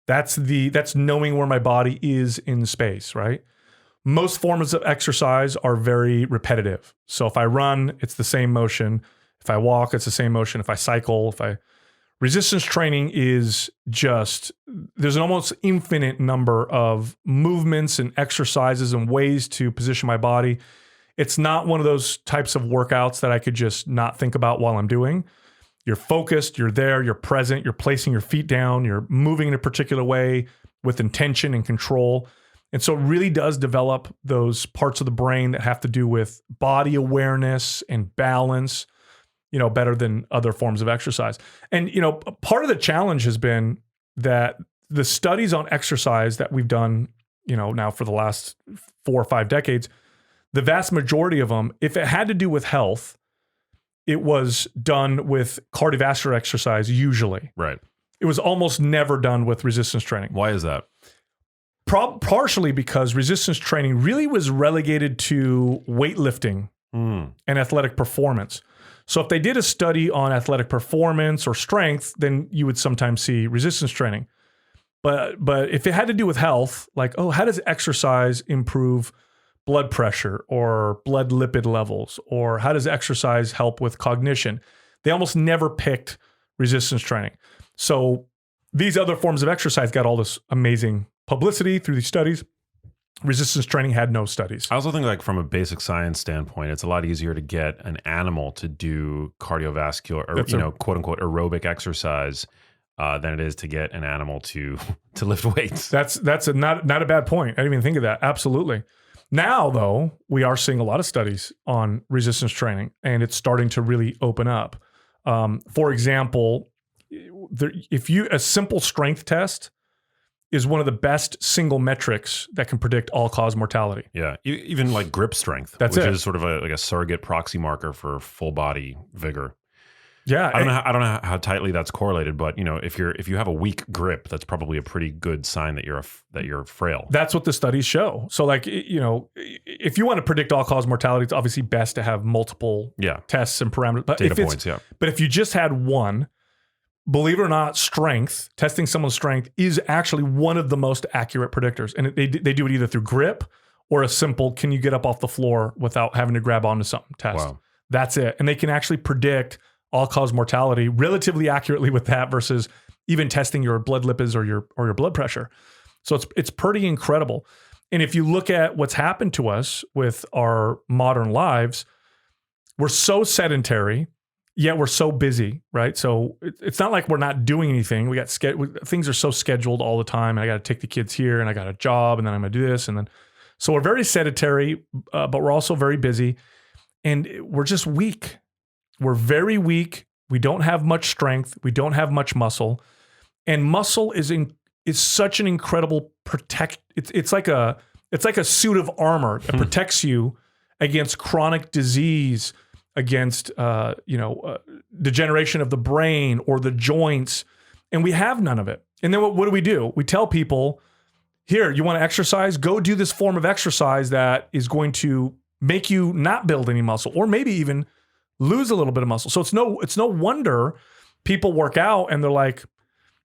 Speaker 4: That's knowing where my body is in space, right? Most forms of exercise are very repetitive. So if I run, it's the same motion. If I walk, it's the same motion. If I cycle, resistance training is just, there's an almost infinite number of movements and exercises and ways to position my body. It's not one of those types of workouts that I could just not think about while I'm doing. You're focused, you're there, you're present, you're placing your feet down, you're moving in a particular way with intention and control. And so it really does develop those parts of the brain that have to do with body awareness and balance, better than other forms of exercise. And, part of the challenge has been that the studies on exercise that we've done, now for the last 4 or 5 decades, the vast majority of them, if it had to do with health, it was done with cardiovascular exercise usually.
Speaker 2: Right.
Speaker 4: It was almost never done with resistance training.
Speaker 2: Why is that?
Speaker 4: Partially because resistance training really was relegated to weightlifting and athletic performance. So if they did a study on athletic performance or strength, then you would sometimes see resistance training. But if it had to do with health, like, how does exercise improve blood pressure or blood lipid levels, or how does exercise help with cognition? They almost never picked resistance training. So these other forms of exercise got all this amazing publicity through these studies. Resistance training had no studies.
Speaker 2: I also think, from a basic science standpoint, it's a lot easier to get an animal to do cardiovascular or quote unquote aerobic exercise than it is to get an animal to lift weights.
Speaker 4: That's not a bad point. I didn't even think of that. Absolutely. Now, though, we are seeing a lot of studies on resistance training, and it's starting to really open up. For example, a simple strength test is one of the best single metrics that can predict all-cause mortality.
Speaker 2: Yeah, even like grip strength, which is sort of a surrogate proxy marker for full body vigor.
Speaker 4: Yeah,
Speaker 2: I don't know how tightly that's correlated, but if you have a weak grip, that's probably a pretty good sign that you're frail.
Speaker 4: That's what the studies show. So, if you want to predict all-cause mortality, it's obviously best to have multiple tests and parameters. But
Speaker 2: data points.
Speaker 4: But if you just had one, believe it or not, testing someone's strength is actually one of the most accurate predictors, and they do it either through grip or a simple "can you get up off the floor without having to grab onto something" test.
Speaker 2: Wow.
Speaker 4: That's it, and they can actually predict all-cause mortality relatively accurately with that versus even testing your blood lipids or your blood pressure. So it's pretty incredible. And if you look at what's happened to us with our modern lives, we're so sedentary, yet we're so busy, right? So it's not like we're not doing anything. We got things are so scheduled all the time. And I got to take the kids here, and I got a job, and then I'm going to do this, and then so we're very sedentary, but we're also very busy, and we're just weak. We're very weak. We don't have much strength. We don't have much muscle. And muscle is such an incredible It's like a suit of armor that protects you against chronic disease, against degeneration of the brain or the joints. And we have none of it. And then what do? We tell people, here, you want to exercise? Go do this form of exercise that is going to make you not build any muscle, or maybe even lose a little bit of muscle. So it's no wonder people work out and they're like,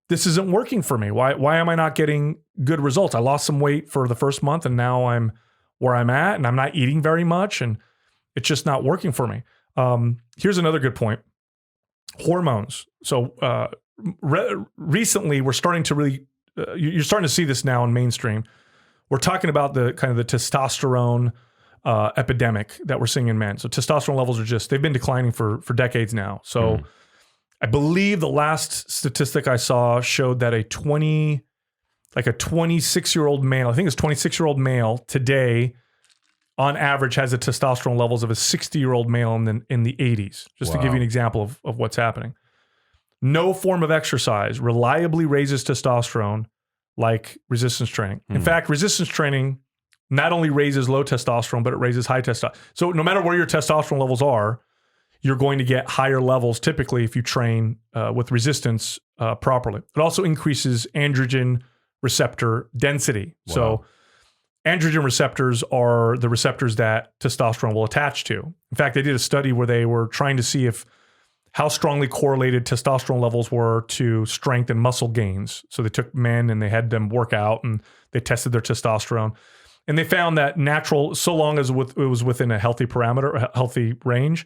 Speaker 4: this isn't working for me. Why am I not getting good results? I lost some weight for the first month, and now I'm where I'm at, and I'm not eating very much, and it's just not working for me. Here's another good point. hormones. So recently, we're starting to really, you're starting to see this now in mainstream. We're talking about the kind of the testosterone epidemic that we're seeing in men. So testosterone levels they've been declining for decades now. So I believe the last statistic I saw showed that a 26-year-old male, I think it's 26-year-old male today, on average, has the testosterone levels of a 60-year-old male in the 80s, just to give you an example of what's happening. No form of exercise reliably raises testosterone like resistance training. In fact, resistance training not only raises low testosterone, but it raises high testosterone. So no matter where your testosterone levels are, you're going to get higher levels typically if you train with resistance properly. It also increases androgen receptor density. Wow. So androgen receptors are the receptors that testosterone will attach to. In fact, they did a study where they were trying to see how strongly correlated testosterone levels were to strength and muscle gains. So they took men and they had them work out and they tested their testosterone. And they found that so long as it was within a healthy parameter, a healthy range,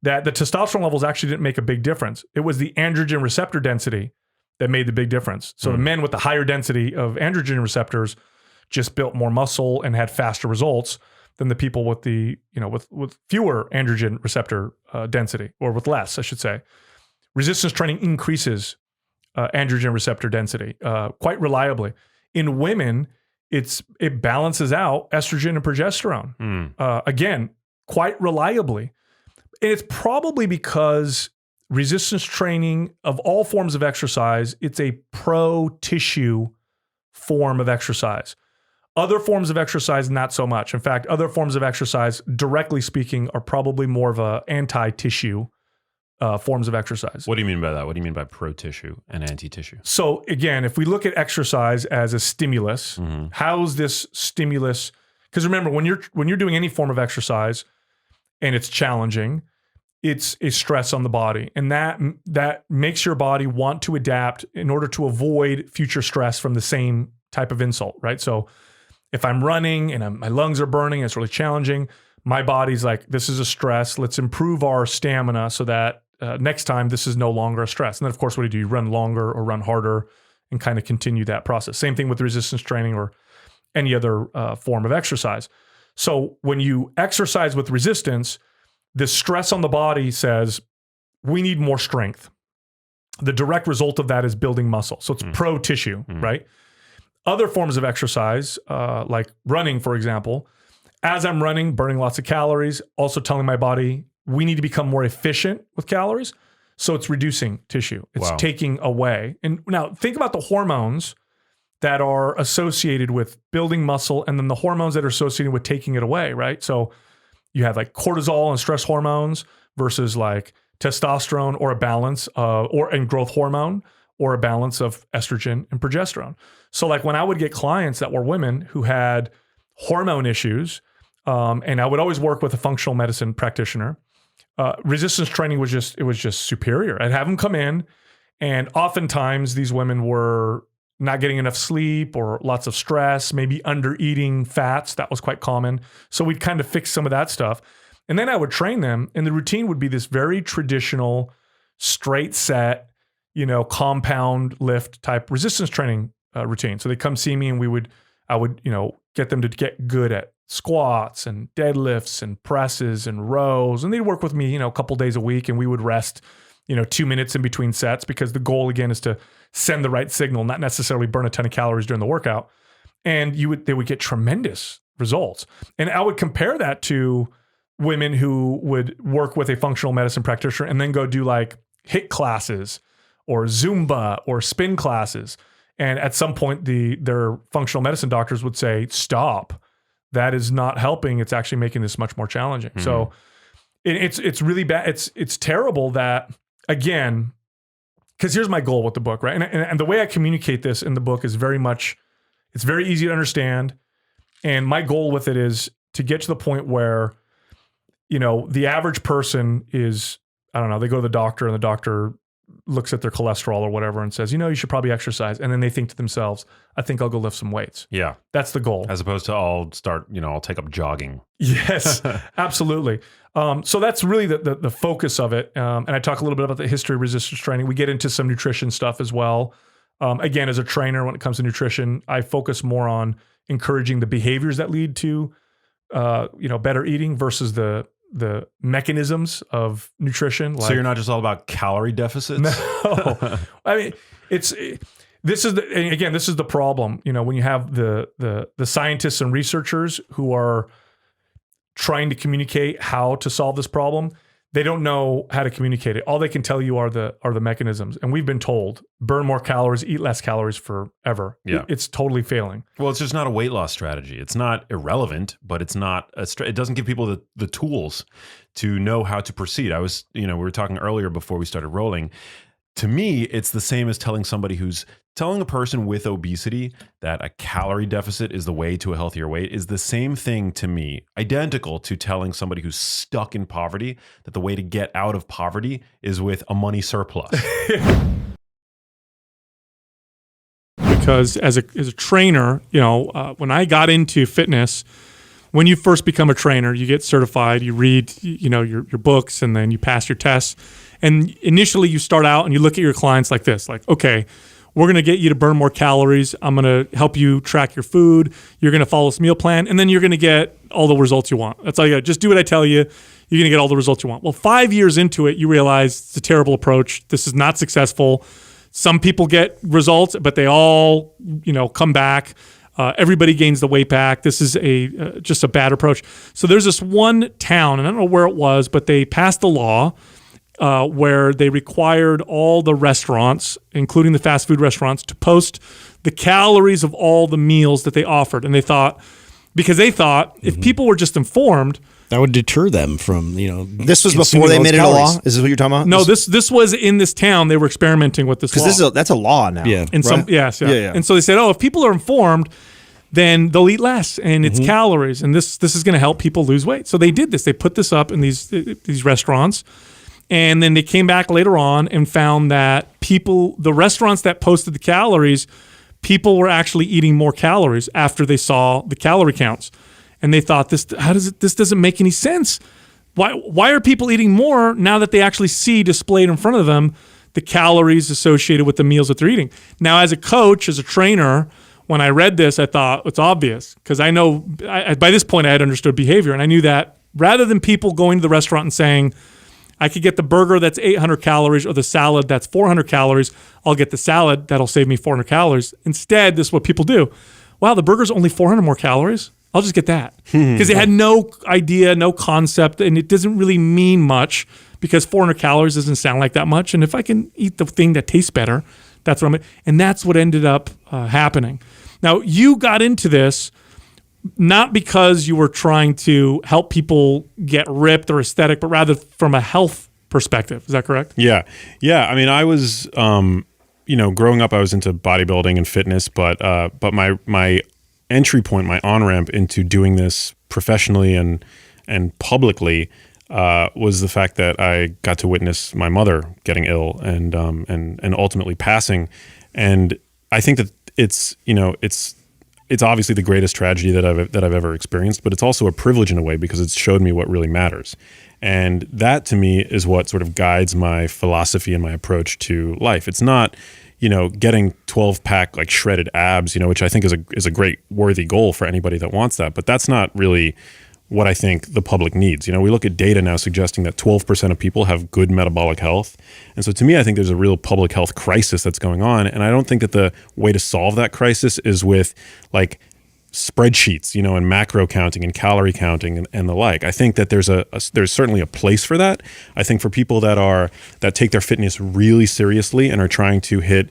Speaker 4: that the testosterone levels actually didn't make a big difference. It was the androgen receptor density that made the big difference. So the men with the higher density of androgen receptors just built more muscle and had faster results than the people with with fewer androgen receptor density, or with less, I should say. Resistance training increases androgen receptor density quite reliably. In women, it balances out estrogen and progesterone. Again, quite reliably. And it's probably because resistance training, of all forms of exercise, it's a pro-tissue form of exercise. Other forms of exercise, not so much. In fact, other forms of exercise, directly speaking, are probably more of a anti-tissue forms of exercise.
Speaker 2: What do you mean by that? What do you mean by pro-tissue and anti-tissue?
Speaker 4: So again, if we look at exercise as a stimulus, how's this stimulus? Because remember, when you're doing any form of exercise and it's challenging, it's a stress on the body, and that makes your body want to adapt in order to avoid future stress from the same type of insult, right? So if I'm running and my lungs are burning, it's really challenging, my body's like, this is a stress. Let's improve our stamina so that next time this is no longer a stress. And then, of course, what do? You run longer or run harder and kind of continue that process. Same thing with resistance training or any other form of exercise. So when you exercise with resistance, the stress on the body says, we need more strength. The direct result of that is building muscle. So it's pro-tissue, right? Other forms of exercise, like running, for example, as I'm running, burning lots of calories, also telling my body, we need to become more efficient with calories. So it's reducing tissue. It's taking away. And now think about the hormones that are associated with building muscle and then the hormones that are associated with taking it away, right? So you have like cortisol and stress hormones versus like testosterone or a balance and growth hormone or a balance of estrogen and progesterone. So like when I would get clients that were women who had hormone issues, and I would always work with a functional medicine practitioner, resistance training was just superior. I'd have them come in, and oftentimes these women were not getting enough sleep or lots of stress, maybe under eating fats. That was quite common. So we'd kind of fix some of that stuff. And then I would train them, and the routine would be this very traditional, straight set, compound lift type resistance training routine. So they come see me, and I would get them to get good at squats and deadlifts and presses and rows. And they'd work with me, a couple days a week, and we would rest, 2 minutes in between sets, because the goal again is to send the right signal, not necessarily burn a ton of calories during the workout. And they would get tremendous results. And I would compare that to women who would work with a functional medicine practitioner and then go do like HIIT classes or Zumba or spin classes. And at some point, their functional medicine doctors would say, stop. That is not helping. It's actually making this much more challenging. Mm-hmm. So it's really bad. It's terrible that, again, because here's my goal with the book, right? And the way I communicate this in the book is it's very easy to understand. And my goal with it is to get to the point where, the average person is, I don't know, they go to the doctor and the doctor looks at their cholesterol or whatever and says, you should probably exercise. And then they think to themselves, I think I'll go lift some weights.
Speaker 2: Yeah.
Speaker 4: That's the goal.
Speaker 2: As opposed to I'll take up jogging.
Speaker 4: Yes, absolutely. So that's really the focus of it. And I talk a little bit about the history of resistance training. We get into some nutrition stuff as well. Again, as a trainer, when it comes to nutrition, I focus more on encouraging the behaviors that lead to, better eating versus the mechanisms of nutrition.
Speaker 2: So you're not just all about calorie deficits?
Speaker 4: No. I mean, this is the problem. When you have the scientists and researchers who are trying to communicate how to solve this problem, they don't know how to communicate it. All they can tell you are the mechanisms. And we've been told, burn more calories, eat less calories forever.
Speaker 2: Yeah.
Speaker 4: It's totally failing.
Speaker 2: Well, it's just not a weight loss strategy. It's not irrelevant, but it's not it doesn't give people the tools to know how to proceed. We were talking earlier before we started rolling. To me, it's the same as telling a person with obesity that a calorie deficit is the way to a healthier weight is the same thing to me, identical to telling somebody who's stuck in poverty that the way to get out of poverty is with a money surplus.
Speaker 1: Because as a trainer, when I got into fitness, when you first become a trainer, you get certified, you read, your books, and then you pass your tests. And initially you start out and you look at your clients like this, like, okay, we're going to get you to burn more calories. I'm going to help you track your food. You're going to follow this meal plan, and then you're going to get all the results you want. That's all you got. Just do what I tell you. You're going to get all the results you want. Well, 5 years into it, you realize it's a terrible approach. This is not successful. Some people get results, but they all, come back. Everybody gains the weight back. This is just a bad approach. So there's this one town, and I don't know where it was, but they passed a law where they required all the restaurants, including the fast food restaurants, to post the calories of all the meals that they offered. And they thought if people were just informed,
Speaker 5: that would deter them from,
Speaker 6: This was before they made it a law? Is this what you're talking about?
Speaker 1: No, this was in this town. They were experimenting with this law.
Speaker 6: Because that's a law now.
Speaker 5: Yeah.
Speaker 6: Right?
Speaker 1: Yes.
Speaker 6: Yeah.
Speaker 1: And so they said, if people are informed, then they'll eat less, and it's calories, and this is going to help people lose weight. So they did this. They put this up in these restaurants. And then they came back later on and found that the restaurants that posted the calories, people were actually eating more calories after they saw the calorie counts. And they thought, this doesn't make any sense. Why are people eating more now that they actually see displayed in front of them the calories associated with the meals that they're eating? Now, as a coach, as a trainer, when I read this, I thought it's obvious, because I know by this point I had understood behavior, and I knew that rather than people going to the restaurant and saying, I could get the burger that's 800 calories or the salad that's 400 calories. I'll get the salad that'll save me 400 calories. Instead, this is what people do. Wow, the burger's only 400 more calories. I'll just get that. Because they had no idea, no concept, and it doesn't really mean much because 400 calories doesn't sound like that much. And if I can eat the thing that tastes better, that's what and that's what ended up happening. Now, you got into this not because you were trying to help people get ripped or aesthetic, but rather from a health perspective. Is that correct?
Speaker 3: Yeah. I mean, I was, growing up, I was into bodybuilding and fitness, but my entry point, my on-ramp into doing this professionally and publicly was the fact that I got to witness my mother getting ill and ultimately passing. And I think that it's obviously the greatest tragedy that I've ever experienced, but it's also a privilege in a way because it's showed me what really matters. And that to me is what sort of guides my philosophy and my approach to life. It's not, getting 12-pack like shredded abs, which I think is a great worthy goal for anybody that wants that, but that's not really what I think the public needs. We look at data now suggesting that 12% of people have good metabolic health. And so to me, I think there's a real public health crisis that's going on. And I don't think that the way to solve that crisis is with like spreadsheets, and macro counting and calorie counting and the like. I think that there's certainly a place for that. I think for people that take their fitness really seriously and are trying to hit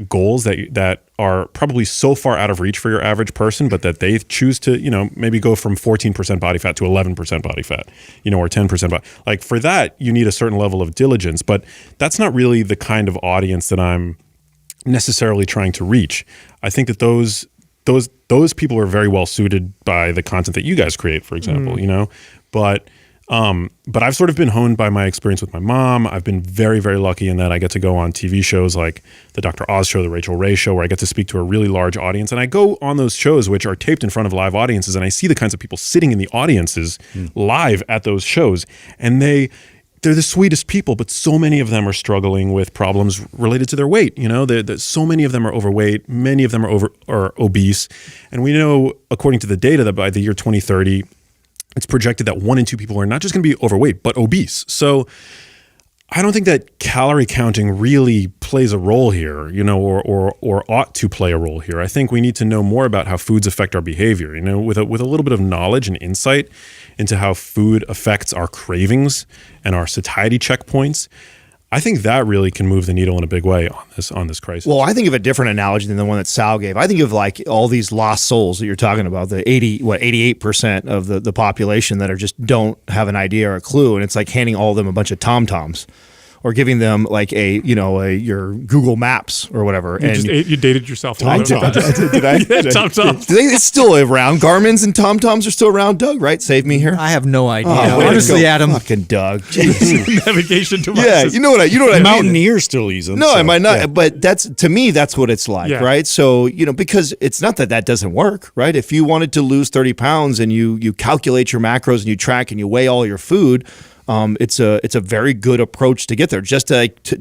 Speaker 3: goals that are probably so far out of reach for your average person, but that they choose to, maybe go from 14% body fat to 11% body fat, or 10% body. Like for that, you need a certain level of diligence, but that's not really the kind of audience that I'm necessarily trying to reach. I think that those people are very well suited by the content that you guys create, for example, but But I've sort of been honed by my experience with my mom. I've been very, very lucky in that I get to go on TV shows like the Dr. Oz show, the Rachel Ray show, where I get to speak to a really large audience. And I go on those shows, which are taped in front of live audiences, and I see the kinds of people sitting in the audiences live at those shows. And they're the sweetest people, but so many of them are struggling with problems related to their weight. You know, so many of them are overweight. Many of them are obese. And we know, according to the data, that by the year 2030, it's projected that 1 in 2 people are not just going to be overweight, but obese. So I don't think that calorie counting really plays a role here, you know, or ought to play a role here. I think we need to know more about how foods affect our behavior, you know, with a little bit of knowledge and insight into how food affects our cravings and our satiety checkpoints. I think that really can move the needle in a big way on this crisis.
Speaker 6: Well, I think of a different analogy than the one that Sal gave. I think of like all these lost souls that you're talking about, the 88% of the population that are just don't have an idea or a clue, and it's like handing all of them a bunch of TomToms. Or giving them like your Google Maps or whatever.
Speaker 1: You dated yourself.
Speaker 6: Did I?
Speaker 1: TomToms.
Speaker 6: It's still around. Garmin's and TomToms are still around. Doug, right? Save me here.
Speaker 7: I have no idea.
Speaker 6: Honestly, Adam. Fucking Doug.
Speaker 1: Navigation devices.
Speaker 6: Yeah, you know what I mean.
Speaker 5: Mountaineers still use them.
Speaker 6: No, I might not. But to me, that's what it's like, right? So, you know, because it's not that doesn't work, right? If you wanted to lose 30 pounds and you calculate your macros and you track and you weigh all your food, it's a very good approach to get there. Just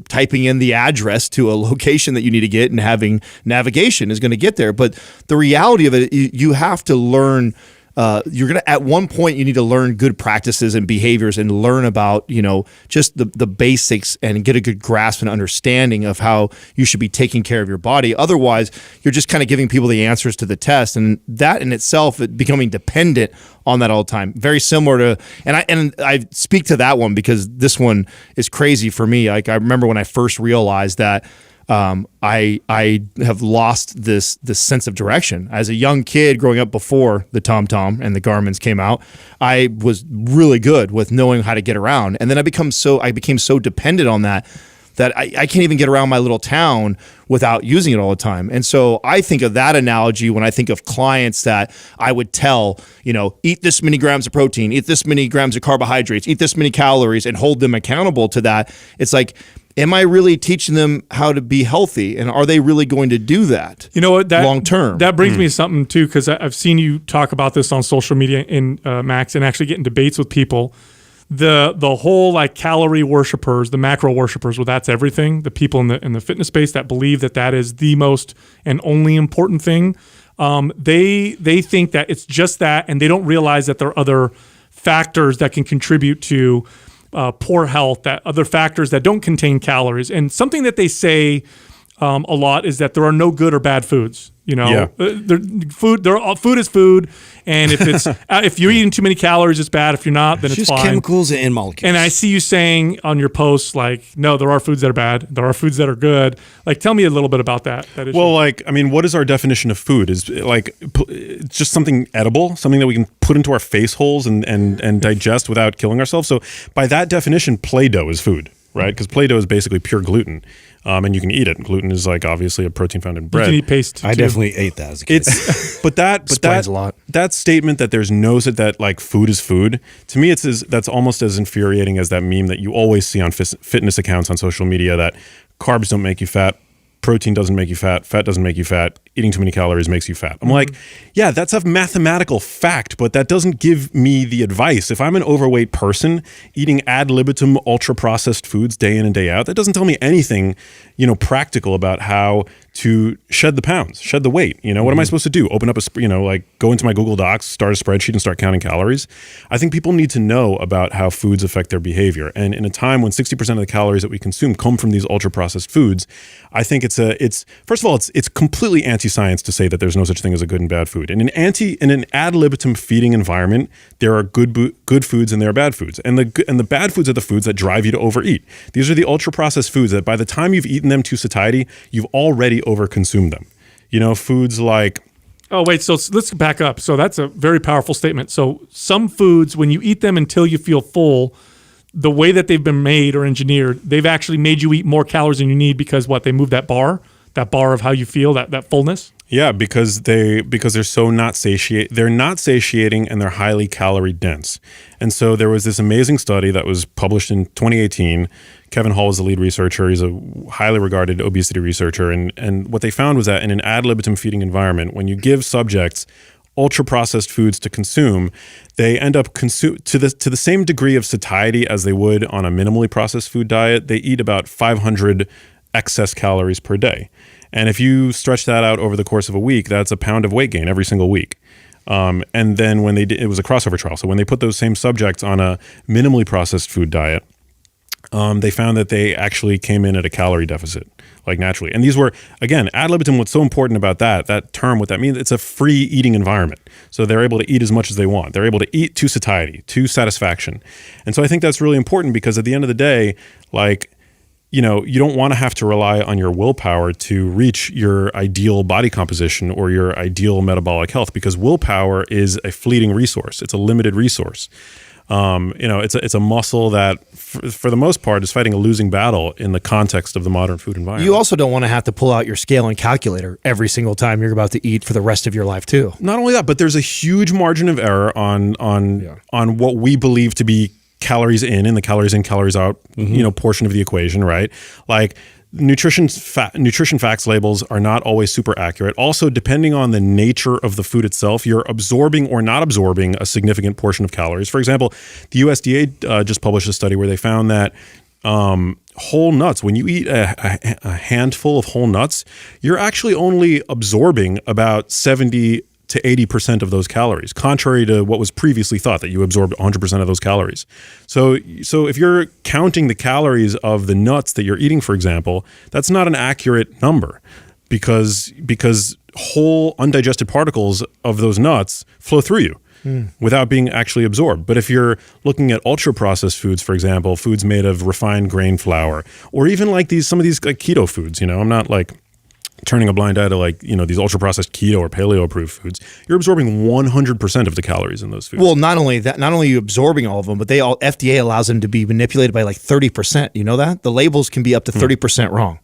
Speaker 6: typing in the address to a location that you need to get and having navigation is going to get there. But the reality of it, you have to learn. At one point you need to learn good practices and behaviors and learn about, you know, just the basics and get a good grasp and understanding of how you should be taking care of your body. Otherwise, you're just kind of giving people the answers to the test, and that in itself, becoming dependent on that all the time. Very similar to, and I speak to that one because this one is crazy for me. Like I remember when I first realized that I have lost this sense of direction. As a young kid growing up before the TomTom and the Garmin's came out, I was really good with knowing how to get around. And then I became so dependent on that I can't even get around my little town without using it all the time. And so I think of that analogy when I think of clients that I would tell, you know, eat this many grams of protein, eat this many grams of carbohydrates, eat this many calories, and hold them accountable to that. It's like, am I really teaching them how to be healthy? And are they really going to do that?
Speaker 1: You know what?
Speaker 6: Long term.
Speaker 1: That brings me to something too, because I've seen you talk about this on social media in Max, and actually get in debates with people. The whole like calorie worshipers, the macro worshipers, well, that's everything. The people in the fitness space that believe that is the most and only important thing. They think that it's just that, and they don't realize that there are other factors that can contribute to poor health, that other factors that don't contain calories. And something that they say a lot is that there are no good or bad foods. You know, food is food, and if it's if you're eating too many calories, it's bad. If you're not, then it's
Speaker 5: just
Speaker 1: fine.
Speaker 5: Chemicals and molecules.
Speaker 1: And I see you saying on your posts, like, no, there are foods that are bad. There are foods that are good. Like, tell me a little bit about that issue.
Speaker 3: Well, like, I mean, what is our definition of food? Is like it's just something edible, something that we can put into our face holes and digest without killing ourselves. So by that definition, Play-Doh is food, right? Because Play-Doh is basically pure gluten. And you can eat it. Gluten is like obviously a protein found in bread.
Speaker 1: You can eat paste.
Speaker 5: I definitely ate that as a kid.
Speaker 6: Explains a lot.
Speaker 3: That statement that there's that like food is food, to me that's almost as infuriating as that meme that you always see on fitness accounts on social media that carbs don't make you fat, protein doesn't make you fat doesn't make you fat, eating too many calories makes you fat. I'm like, yeah, that's a mathematical fact, but that doesn't give me the advice. If I'm an overweight person eating ad libitum ultra processed foods day in and day out, that doesn't tell me anything, you know, practical about how to shed the pounds, shed the weight. You know, what am I supposed to do? Open up go into my Google Docs, start a spreadsheet and start counting calories. I think people need to know about how foods affect their behavior. And in a time when 60% of the calories that we consume come from these ultra processed foods, I think it's first of all, it's completely anti-science to say that there's no such thing as a good and bad food. In an ad libitum feeding environment, there are good foods and there are bad foods. And the bad foods are the foods that drive you to overeat. These are the ultra processed foods that by the time you've eaten them to satiety, you've already overconsumed them. You know, foods like...
Speaker 1: Oh, wait, so let's back up. So that's a very powerful statement. So some foods, when you eat them until you feel full, the way that they've been made or engineered, they've actually made you eat more calories than you need because what? They moved that bar of how you feel, that fullness?
Speaker 3: Yeah, because they're so not they're not satiating and they're highly calorie dense. And so there was this amazing study that was published in 2018. Kevin Hall is the lead researcher. He's a highly regarded obesity researcher. And what they found was that in an ad libitum feeding environment, when you give subjects ultra processed foods to consume, they end up to the same degree of satiety as they would on a minimally processed food diet. They eat about 500 excess calories per day. And if you stretch that out over the course of a week, that's a pound of weight gain every single week. And then when it was a crossover trial. So when they put those same subjects on a minimally processed food diet, they found that they actually came in at a calorie deficit, like naturally. And these were, again, ad libitum, what's so important about that term, what that means, it's a free eating environment. So they're able to eat as much as they want. They're able to eat to satiety, to satisfaction. And so I think that's really important because at the end of the day, like, you know, you don't want to have to rely on your willpower to reach your ideal body composition or your ideal metabolic health, because willpower is a fleeting resource. It's a limited resource. You know, it's a muscle that, for the most part, is fighting a losing battle in the context of the modern food environment.
Speaker 6: You also don't want to have to pull out your scale and calculator every single time you're about to eat for the rest of your life, too.
Speaker 3: Not only that, but there's a huge margin of error on what we believe to be calories in the calories in, calories out, you know, portion of the equation, right? Like nutrition facts labels are not always super accurate. Also, depending on the nature of the food itself, you're absorbing or not absorbing a significant portion of calories. For example, the USDA just published a study where they found that whole nuts, when you eat a handful of whole nuts, you're actually only absorbing about 70 to 80% of those calories, contrary to what was previously thought that you absorbed 100% of those calories. So if you're counting the calories of the nuts that you're eating, for example, that's not an accurate number because whole undigested particles of those nuts flow through you without being actually absorbed. But if you're looking at ultra processed foods, for example, foods made of refined grain flour, or even like some of these like keto foods, you know, I'm not like turning a blind eye to, like, you know, these ultra processed keto or paleo approved foods, you're absorbing 100% of the calories in those foods.
Speaker 6: Well, not only are you absorbing all of them, but FDA allows them to be manipulated by like 30%. You know that? The labels can be up to 30% wrong.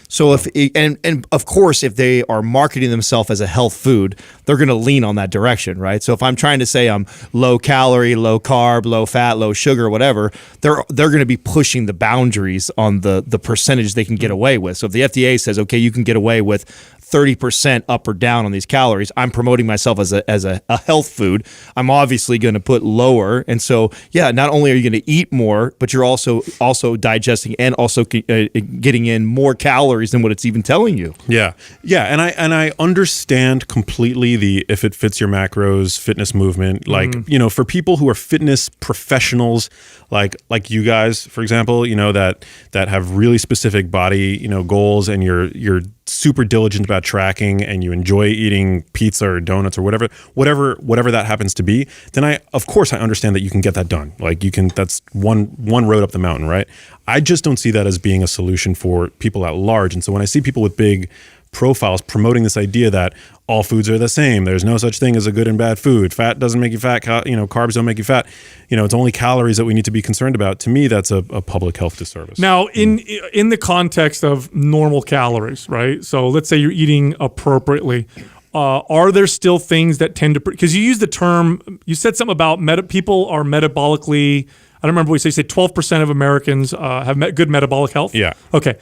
Speaker 6: So and of course, if they are marketing themselves as a health food, they're going to lean on that direction, right? So if I'm trying to say I'm low calorie, low carb, low fat, low sugar, whatever, they're going to be pushing the boundaries on the percentage they can get away with. So if the FDA says, okay, you can get away with 30% up or down on these calories, I'm promoting myself as a health food. I'm obviously going to put lower. And so, yeah, not only are you going to eat more, but you're also digesting and also getting in more calories than what it's even telling you.
Speaker 3: Yeah. And I understand completely the if it fits your macros fitness movement. Like, you know, for people who are fitness professionals, like you guys, for example, you know, that have really specific body, you know, goals, and you're super diligent about tracking and you enjoy eating pizza or donuts or whatever that happens to be, then of course I understand that you can get that done. Like that's one road up the mountain, right? I just don't see that as being a solution for people at large. And so when I see people with big profiles promoting this idea that all foods are the same, there's no such thing as a good and bad food, fat doesn't make you fat, you know, carbs don't make you fat, you know, it's only calories that we need to be concerned about. To me, that's a public health disservice.
Speaker 1: Now, in the context of normal calories, right? So let's say you're eating appropriately. Are there still things that tend to, because you use the term, you said something about people are metabolically, I don't remember what you said 12% of Americans have good metabolic health?
Speaker 3: Yeah.
Speaker 1: Okay.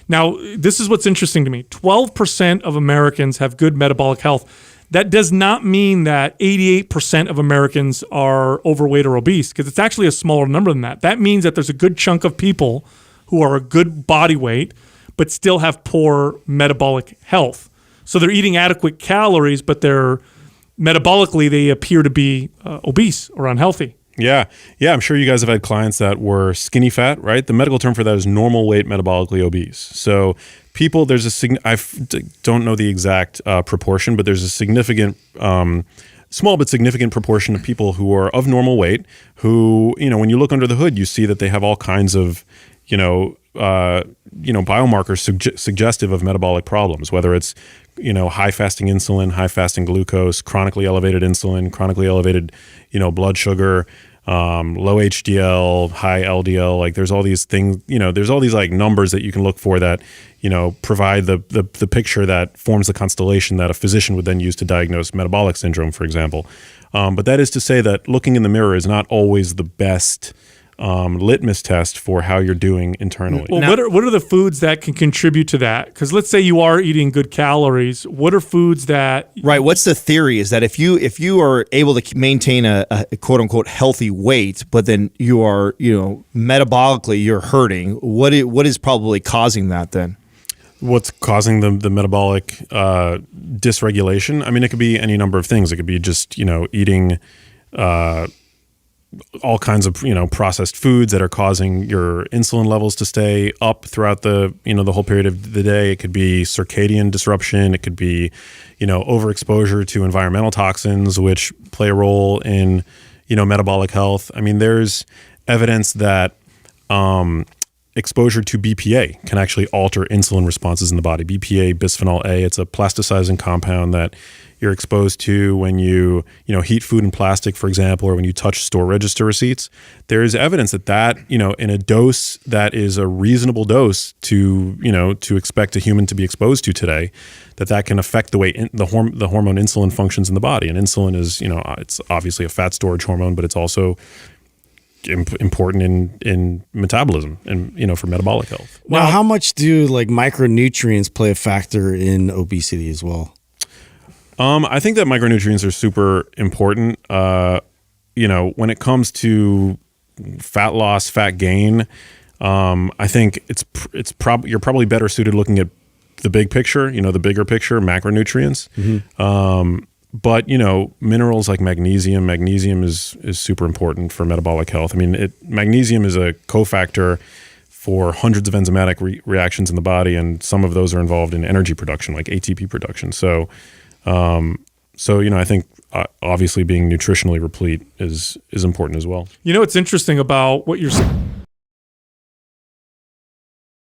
Speaker 1: Now, this is what's interesting to me. 12% of Americans have good metabolic health. That does not mean that 88% of Americans are overweight or obese, because it's actually a smaller number than that. That means that there's a good chunk of people who are a good body weight, but still have poor metabolic health. So they're eating adequate calories, but metabolically, they appear to be obese or unhealthy.
Speaker 3: Yeah. I'm sure you guys have had clients that were skinny fat, right? The medical term for that is normal weight metabolically obese. So people, I don't know the exact proportion, but there's a significant, small but significant proportion of people who are of normal weight who, you know, when you look under the hood, you see that they have all kinds of, biomarkers suggestive of metabolic problems, whether it's, you know, high fasting insulin, high fasting glucose, chronically elevated insulin, chronically elevated, you know, blood sugar, low HDL, high LDL. Like there's all these things, there's all these like numbers that you can look for that, provide the picture that forms the constellation that a physician would then use to diagnose metabolic syndrome, for example. But that is to say that looking in the mirror is not always the best litmus test for how you're doing internally.
Speaker 1: Well, what are the foods that can contribute to that? Because let's say you are eating good calories. What are foods that...
Speaker 6: Right. What's the theory is that if you are able to maintain a quote unquote healthy weight, but then you are, metabolically you're hurting, what is probably causing that then?
Speaker 3: What's causing the metabolic dysregulation? I mean, it could be any number of things. It could be just, eating all kinds of, processed foods that are causing your insulin levels to stay up throughout the whole period of the day. It could be circadian disruption. It could be, overexposure to environmental toxins, which play a role in, metabolic health. I mean, there's evidence that exposure to BPA can actually alter insulin responses in the body. BPA, bisphenol A, it's a plasticizing compound that you're exposed to when you heat food in plastic, for example, or when you touch store register receipts. There is evidence that in a dose that is a reasonable dose to expect a human to be exposed to today, that can affect the way the hormone insulin functions in the body. And insulin is, it's obviously a fat storage hormone, but it's also important in metabolism and for metabolic health.
Speaker 5: Now, how much do like micronutrients play a factor in obesity as well?
Speaker 3: I think that micronutrients are super important. When it comes to fat loss, fat gain, I think you're probably better suited looking at the big picture, the bigger picture, macronutrients. Mm-hmm. But minerals like magnesium is super important for metabolic health. I mean, magnesium is a cofactor for hundreds of enzymatic reactions in the body, and some of those are involved in energy production, like ATP production. So I think obviously being nutritionally replete is important as well.
Speaker 1: What's interesting about what you're saying,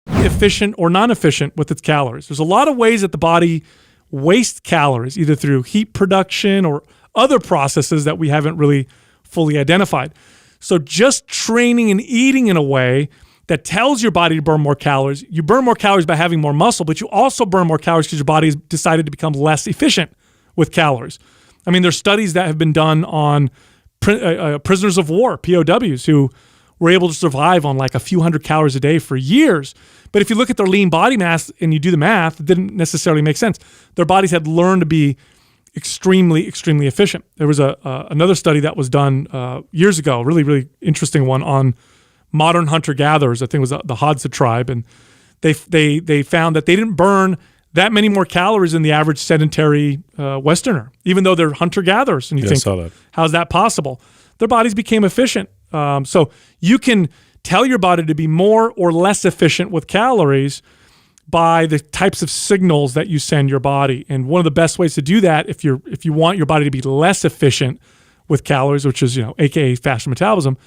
Speaker 1: efficient or non-efficient with its calories. There's a lot of ways that the body wastes calories, either through heat production or other processes that we haven't really fully identified. So just training and eating in a way that tells your body to burn more calories. You burn more calories by having more muscle, but you also burn more calories because your body has decided to become less efficient with calories. I mean, there's studies that have been done on prisoners of war, POWs, who were able to survive on like a few hundred calories a day for years. But if you look at their lean body mass and you do the math, it didn't necessarily make sense. Their bodies had learned to be extremely, extremely efficient. There was another study that was done years ago, really, really interesting one on modern hunter-gatherers. I think it was the Hadza tribe. And they found that they didn't burn that many more calories than the average sedentary Westerner, even though they're hunter-gatherers. And you think,
Speaker 3: I saw that.
Speaker 1: How's that possible? Their bodies became efficient. So you can tell your body to be more or less efficient with calories by the types of signals that you send your body. And one of the best ways to do that, if you want your body to be less efficient with calories, which is, AKA faster metabolism,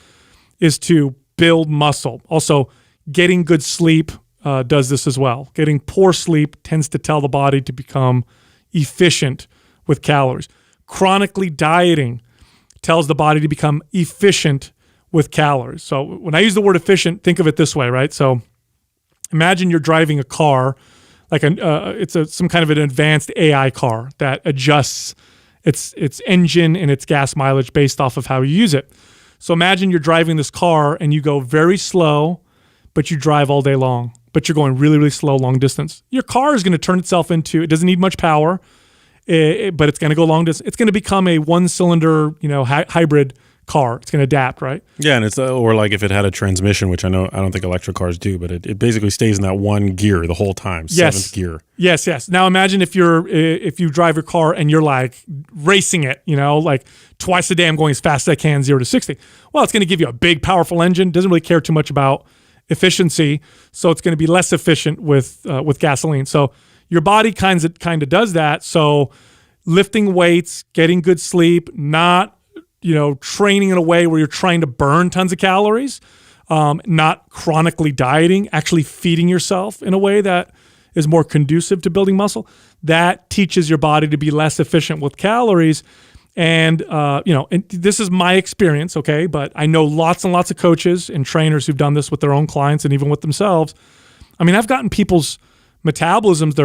Speaker 1: is to build muscle. Also, getting good sleep does this as well. Getting poor sleep tends to tell the body to become efficient with calories. Chronically dieting tells the body to become efficient with calories. So when I use the word efficient, think of it this way, right? So imagine you're driving a car, like some kind of an advanced AI car that adjusts its engine and its gas mileage based off of how you use it. So imagine you're driving this car and you go very slow, but you drive all day long, but you're going really, really slow, long distance. Your car is going to turn itself into, it doesn't need much power, but it's going to go long distance. It's going to become a one-cylinder, hybrid car. It's going to adapt, right?
Speaker 3: Yeah, and it's or like if it had a transmission, which I don't think electric cars do, but it basically stays in that one gear the whole time, seventh gear.
Speaker 1: Yes. Now imagine if you drive your car and you're like racing it, like twice a day I'm going as fast as I can, 0 to 60. Well, it's going to give you a big, powerful engine. Doesn't really care too much about efficiency, so it's going to be less efficient with gasoline. So your body kind of does that. So lifting weights, getting good sleep, not training in a way where you're trying to burn tons of calories, not chronically dieting, actually feeding yourself in a way that is more conducive to building muscle. That teaches your body to be less efficient with calories. And, and this is my experience, okay? But I know lots and lots of coaches and trainers who've done this with their own clients and even with themselves. I mean, I've gotten people's metabolisms,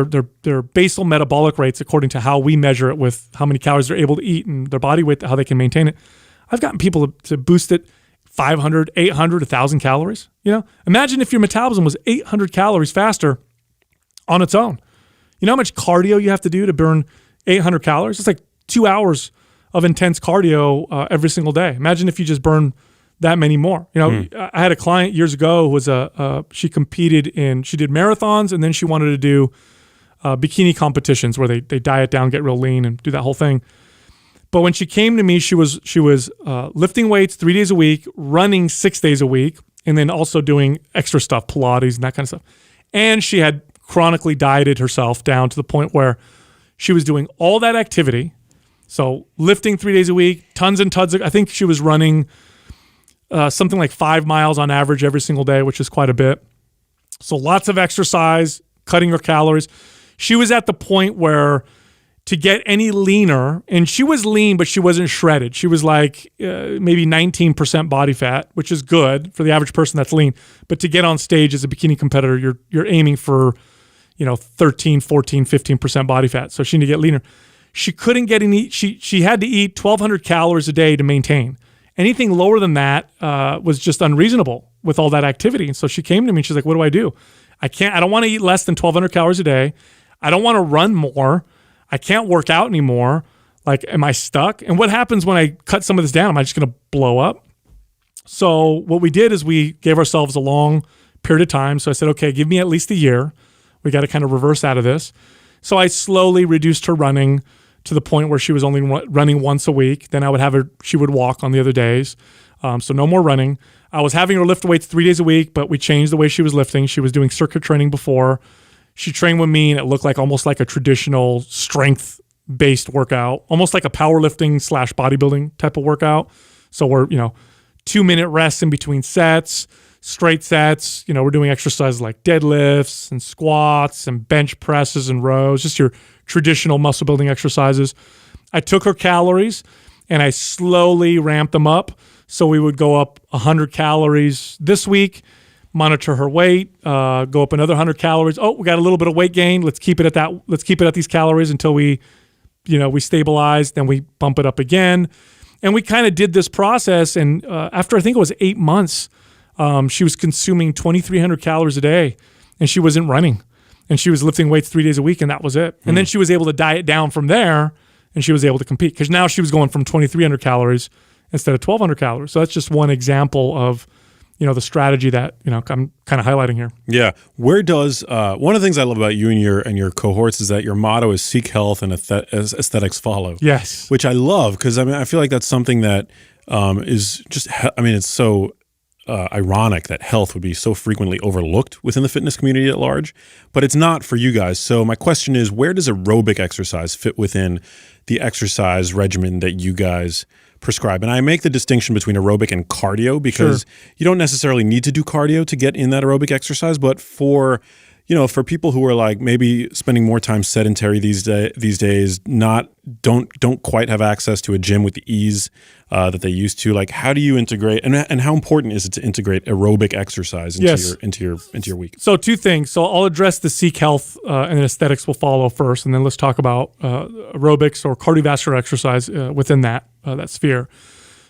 Speaker 1: their basal metabolic rates, according to how we measure it with how many calories they're able to eat and their body weight, how they can maintain it. I've gotten people to boost it 500, 800, 1,000 calories. Imagine if your metabolism was 800 calories faster on its own. You know how much cardio you have to do to burn 800 calories? It's like 2 hours of intense cardio every single day. Imagine if you just burn that many more. I had a client years ago who was she did marathons, and then she wanted to do bikini competitions where they diet down, get real lean, and do that whole thing. But when she came to me, she was lifting weights 3 days a week, running 6 days a week, and then also doing extra stuff, Pilates and that kind of stuff. And she had chronically dieted herself down to the point where she was doing all that activity. So lifting 3 days a week, tons and tons I think she was running something like 5 miles on average every single day, which is quite a bit. So lots of exercise, cutting her calories. She was at the point where to get any leaner, and she was lean, but she wasn't shredded. She was like maybe 19% body fat, which is good for the average person that's lean. But to get on stage as a bikini competitor, you're aiming for 13, 14, 15% body fat. So she needed to get leaner. She couldn't get any. She had to eat 1,200 calories a day to maintain. Anything lower than that was just unreasonable with all that activity. And so she came to me and she's like, what do I do? I don't want to eat less than 1,200 calories a day. I don't want to run more. I can't work out anymore. Like, am I stuck? And what happens when I cut some of this down? Am I just going to blow up? So what we did is we gave ourselves a long period of time. So I said, okay, give me at least a year. We got to kind of reverse out of this. So I slowly reduced her running to the point where she was only running once a week. Then I would have her, she would walk on the other days. So no more running. I was having her lift weights 3 days a week, but we changed the way she was lifting. She was doing circuit training before. She trained with me and it looked like almost like a traditional strength-based workout, almost like a powerlifting / bodybuilding type of workout. So we're, 2-minute rests in between sets, straight sets. We're doing exercises like deadlifts and squats and bench presses and rows, just your traditional muscle building exercises. I took her calories and I slowly ramped them up. So we would go up 100 calories this week, monitor her weight, go up another 100 calories. Oh, we got a little bit of weight gain. Let's keep it at that. Let's keep it at these calories until we stabilize. Then we bump it up again. And we kind of did this process. And after I think it was 8 months, she was consuming 2,300 calories a day and she wasn't running. And she was lifting weights 3 days a week and that was it. And then she was able to diet down from there and she was able to compete because now she was going from 2,300 calories instead of 1,200 calories. So that's just one example of the strategy that I'm kind of highlighting here.
Speaker 3: Yeah, where does one of the things I love about you and your cohorts is that your motto is seek health and aesthetics follow.
Speaker 1: Yes,
Speaker 3: which I love because I feel like that's something that is just it's so ironic that health would be so frequently overlooked within the fitness community at large, but it's not for you guys. So my question is, where does aerobic exercise fit within the exercise regimen that you guys prescribe? And I make the distinction between aerobic and cardio because you don't necessarily need to do cardio to get in that aerobic exercise, but for people who are like maybe spending more time sedentary these days, don't quite have access to a gym with the ease that they used to. Like, how do you integrate and how important is it to integrate aerobic exercise into your week?
Speaker 1: So two things. So I'll address the seek health and aesthetics will follow first, and then let's talk about aerobics or cardiovascular exercise within that sphere.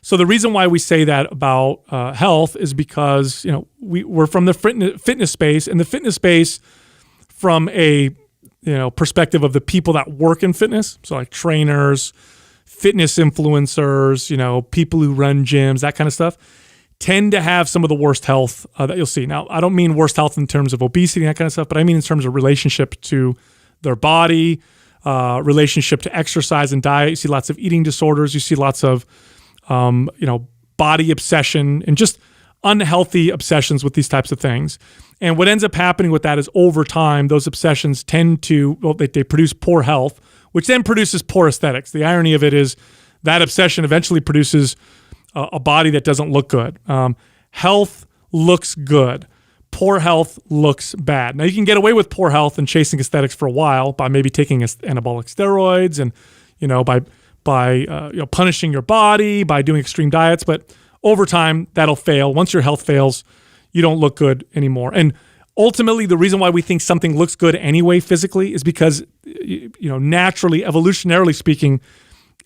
Speaker 1: So the reason why we say that about health is because we're from the fitness space, and the fitness space from a perspective of the people that work in fitness, so like trainers, fitness influencers, people who run gyms, that kind of stuff, tend to have some of the worst health that you'll see. Now, I don't mean worst health in terms of obesity and that kind of stuff, but I mean in terms of relationship to their body, relationship to exercise and diet. You see lots of eating disorders. You see lots of body obsession and just unhealthy obsessions with these types of things. And what ends up happening with that is over time, those obsessions tend to, they produce poor health, which then produces poor aesthetics. The irony of it is that obsession eventually produces a body that doesn't look good. Health looks good. Poor health looks bad. Now you can get away with poor health and chasing aesthetics for a while by maybe taking anabolic steroids and, by punishing your body, by doing extreme diets. But over time, that'll fail. Once your health fails, you don't look good anymore. And ultimately, the reason why we think something looks good anyway physically is because, naturally, evolutionarily speaking,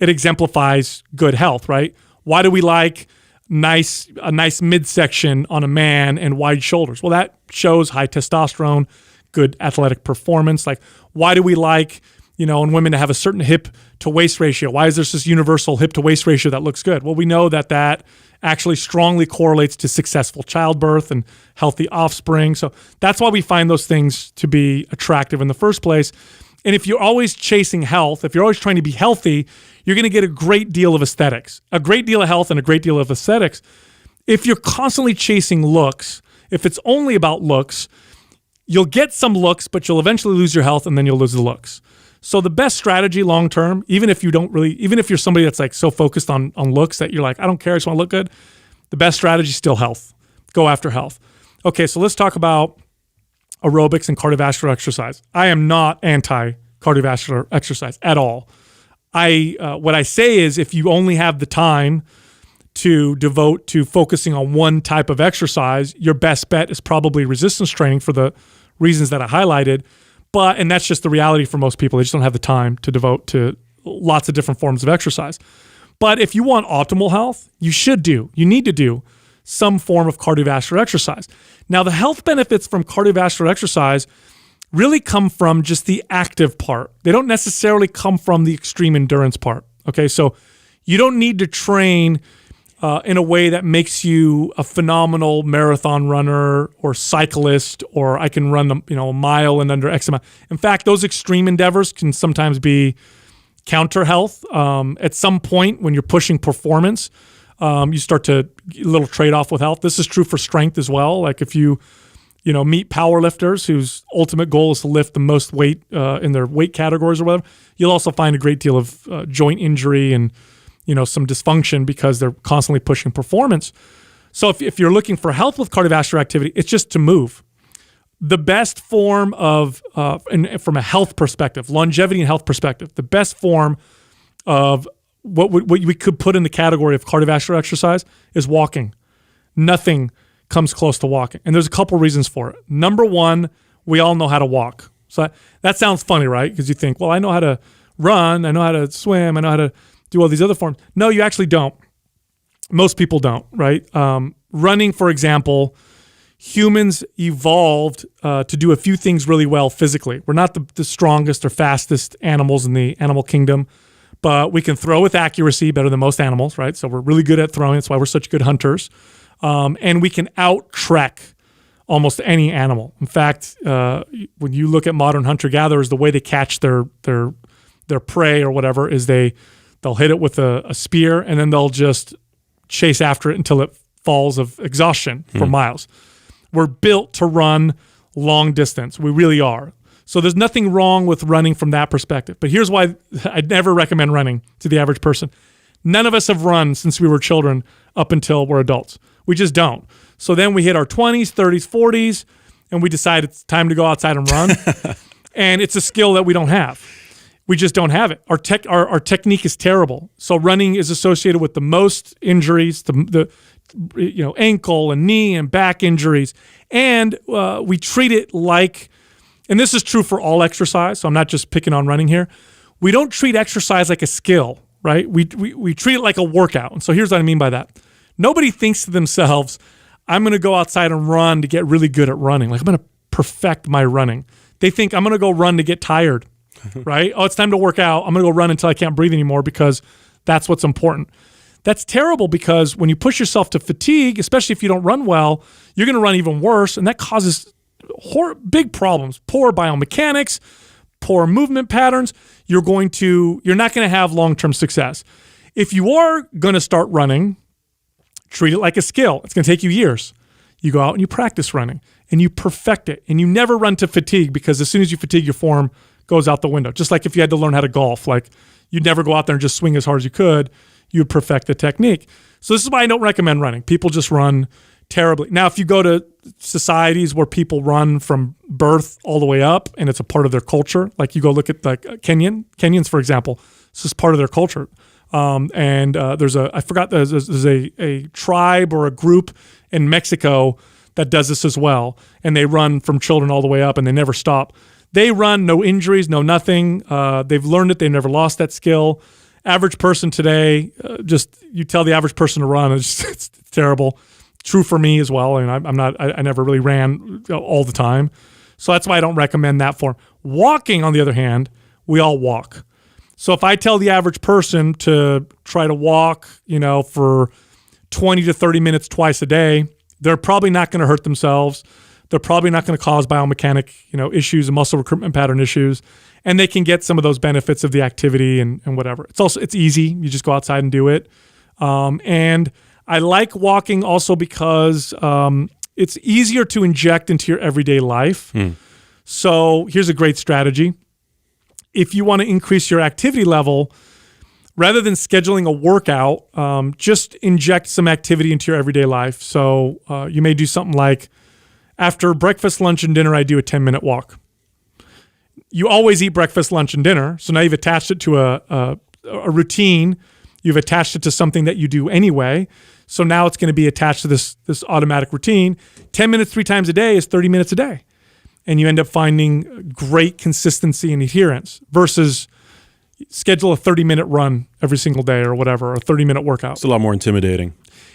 Speaker 1: it exemplifies good health, right? Why do we like a nice midsection on a man and wide shoulders? Well, that shows high testosterone, good athletic performance. Like, why do we like, in women to have a certain hip to waist ratio? Why is there this universal hip to waist ratio that looks good? Well, we know that actually strongly correlates to successful childbirth and healthy offspring. So that's why we find those things to be attractive in the first place. And if you're always chasing health, if you're always trying to be healthy, you're going to get a great deal of aesthetics, a great deal of health and a great deal of aesthetics. If you're constantly chasing looks, if it's only about looks, you'll get some looks, but you'll eventually lose your health and then you'll lose the looks. So the best strategy long-term, even if you're somebody that's like so focused on looks that you're like, I don't care, I just want to look good, the best strategy is still health. Go after health. Okay, so let's talk about aerobics and cardiovascular exercise. I am not anti-cardiovascular exercise at all. What I say is if you only have the time to devote to focusing on one type of exercise, your best bet is probably resistance training for the reasons that I highlighted. And that's just the reality for most people. They just don't have the time to devote to lots of different forms of exercise. But if you want optimal health, you need to do some form of cardiovascular exercise. Now, the health benefits from cardiovascular exercise really come from just the active part. They don't necessarily come from the extreme endurance part. Okay, so you don't need to train in a way that makes you a phenomenal marathon runner or cyclist, or I can run a mile in under X amount. In fact, those extreme endeavors can sometimes be counter health. At some point when you're pushing performance, you start to get a little trade-off with health. This is true for strength as well. Like if you meet powerlifters whose ultimate goal is to lift the most weight in their weight categories or whatever, you'll also find a great deal of joint injury and some dysfunction because they're constantly pushing performance. So if you're looking for health with cardiovascular activity, it's just to move. The best form of, from a health perspective, longevity and health perspective, the best form of what we could put in the category of cardiovascular exercise is walking. Nothing comes close to walking. And there's a couple reasons for it. Number one, we all know how to walk. So that sounds funny, right? Because you think, well, I know how to run, I know how to swim, I know how to do all these other forms. No, you actually don't. Most people don't, right? Running, for example, humans evolved to do a few things really well physically. We're not the strongest or fastest animals in the animal kingdom, but we can throw with accuracy better than most animals, right? So we're really good at throwing. That's why we're such good hunters. And we can out-trek almost any animal. In fact, when you look at modern hunter-gatherers, the way they catch their prey or whatever is they'll hit it with a spear and then they'll just chase after it until it falls of exhaustion for miles. We're built to run long distance. We really are. So there's nothing wrong with running from that perspective. But here's why I'd never recommend running to the average person. None of us have run since we were children up until we're adults. We just don't. So then we hit our 20s, 30s, 40s, and we decide it's time to go outside and run. And it's a skill that we don't have. We just don't have it. Our technique is terrible. So running is associated with the most injuries, the ankle and knee and back injuries. And we treat it like, and this is true for all exercise, so I'm not just picking on running here. We don't treat exercise like a skill, right? We treat it like a workout. And so here's what I mean by that. Nobody thinks to themselves, I'm going to go outside and run to get really good at running. Like I'm going to perfect my running. They think I'm going to go run to get tired, right? Oh, it's time to work out. I'm going to go run until I can't breathe anymore because that's what's important. That's terrible because when you push yourself to fatigue, especially if you don't run well, you're going to run even worse. And that causes big problems, poor biomechanics, poor movement patterns. You're not going to have long-term success. If you are going to start running, treat it like a skill. It's going to take you years. You go out and you practice running and you perfect it and you never run to fatigue because as soon as you fatigue, your form goes out the window. Just like if you had to learn how to golf, like you'd never go out there and just swing as hard as you could. You'd perfect the technique. So this is why I don't recommend running. People just run terribly. Now, if you go to societies where people run from birth all the way up and it's a part of their culture, like you go look at like Kenyans, for example, This is part of their culture. There's a tribe or a group in Mexico that does this as well. And they run from children all the way up and they never stop. They run, no injuries, no nothing. They've learned it. They've never lost that skill. Average person today, you tell the average person to run, it's terrible. True for me as well. And I never really ran all the time. So that's why I don't recommend that form. Walking, on the other hand, we all walk. So if I tell the average person to try to walk, for 20 to 30 minutes twice a day, they're probably not going to hurt themselves. They're probably not going to cause biomechanic, issues and muscle recruitment pattern issues. And they can get some of those benefits of the activity and whatever. It's easy. You just go outside and do it. And I like walking also because it's easier to inject into your everyday life. So here's a great strategy. If you want to increase your activity level, rather than scheduling a workout, just inject some activity into your everyday life. So you may do something like, after breakfast, lunch, and dinner, I do a 10-minute walk. You always eat breakfast, lunch, and dinner. So now you've attached it to a routine. You've attached it to something that you do anyway. So now it's going to be attached to this automatic routine. 10 minutes 3 times a day is 30 minutes a day. And you end up finding great consistency and adherence versus schedule a 30-minute run every single day or whatever, or a 30-minute workout.
Speaker 3: It's a lot more intimidating.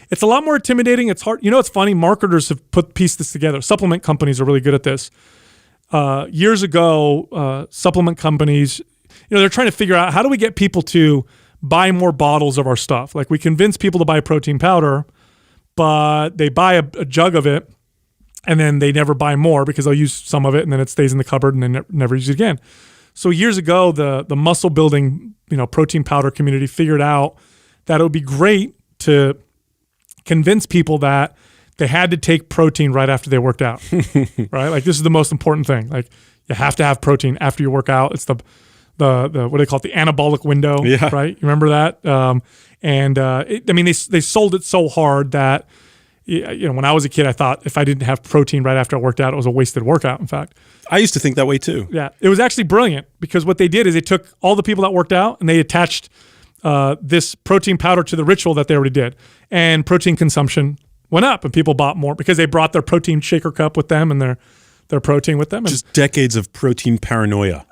Speaker 1: It's a lot more intimidating. It's hard. It's funny. Marketers have pieced this together. Supplement companies are really good at this. Years ago, supplement companies, they're trying to figure out, how do we get people to buy more bottles of our stuff? Like, we convince people to buy protein powder, but they buy a jug of it and then they never buy more because they'll use some of it and then it stays in the cupboard and they never use it again. So years ago, the muscle building, protein powder community figured out that it would be great to convince people that they had to take protein right after they worked out, right? Like, this is the most important thing. Like, you have to have protein after you work out. It's the what do they call it? The anabolic window, right? You remember that? They sold it so hard that, when I was a kid, I thought if I didn't have protein right after I worked out, it was a wasted workout, in fact.
Speaker 3: I used to think that way too.
Speaker 1: Yeah. It was actually brilliant because what they did is they took all the people that worked out and they attached this protein powder to the ritual that they already did. And protein consumption went up and people bought more because they brought their protein shaker cup with them and their protein with them.
Speaker 3: Just decades of protein paranoia.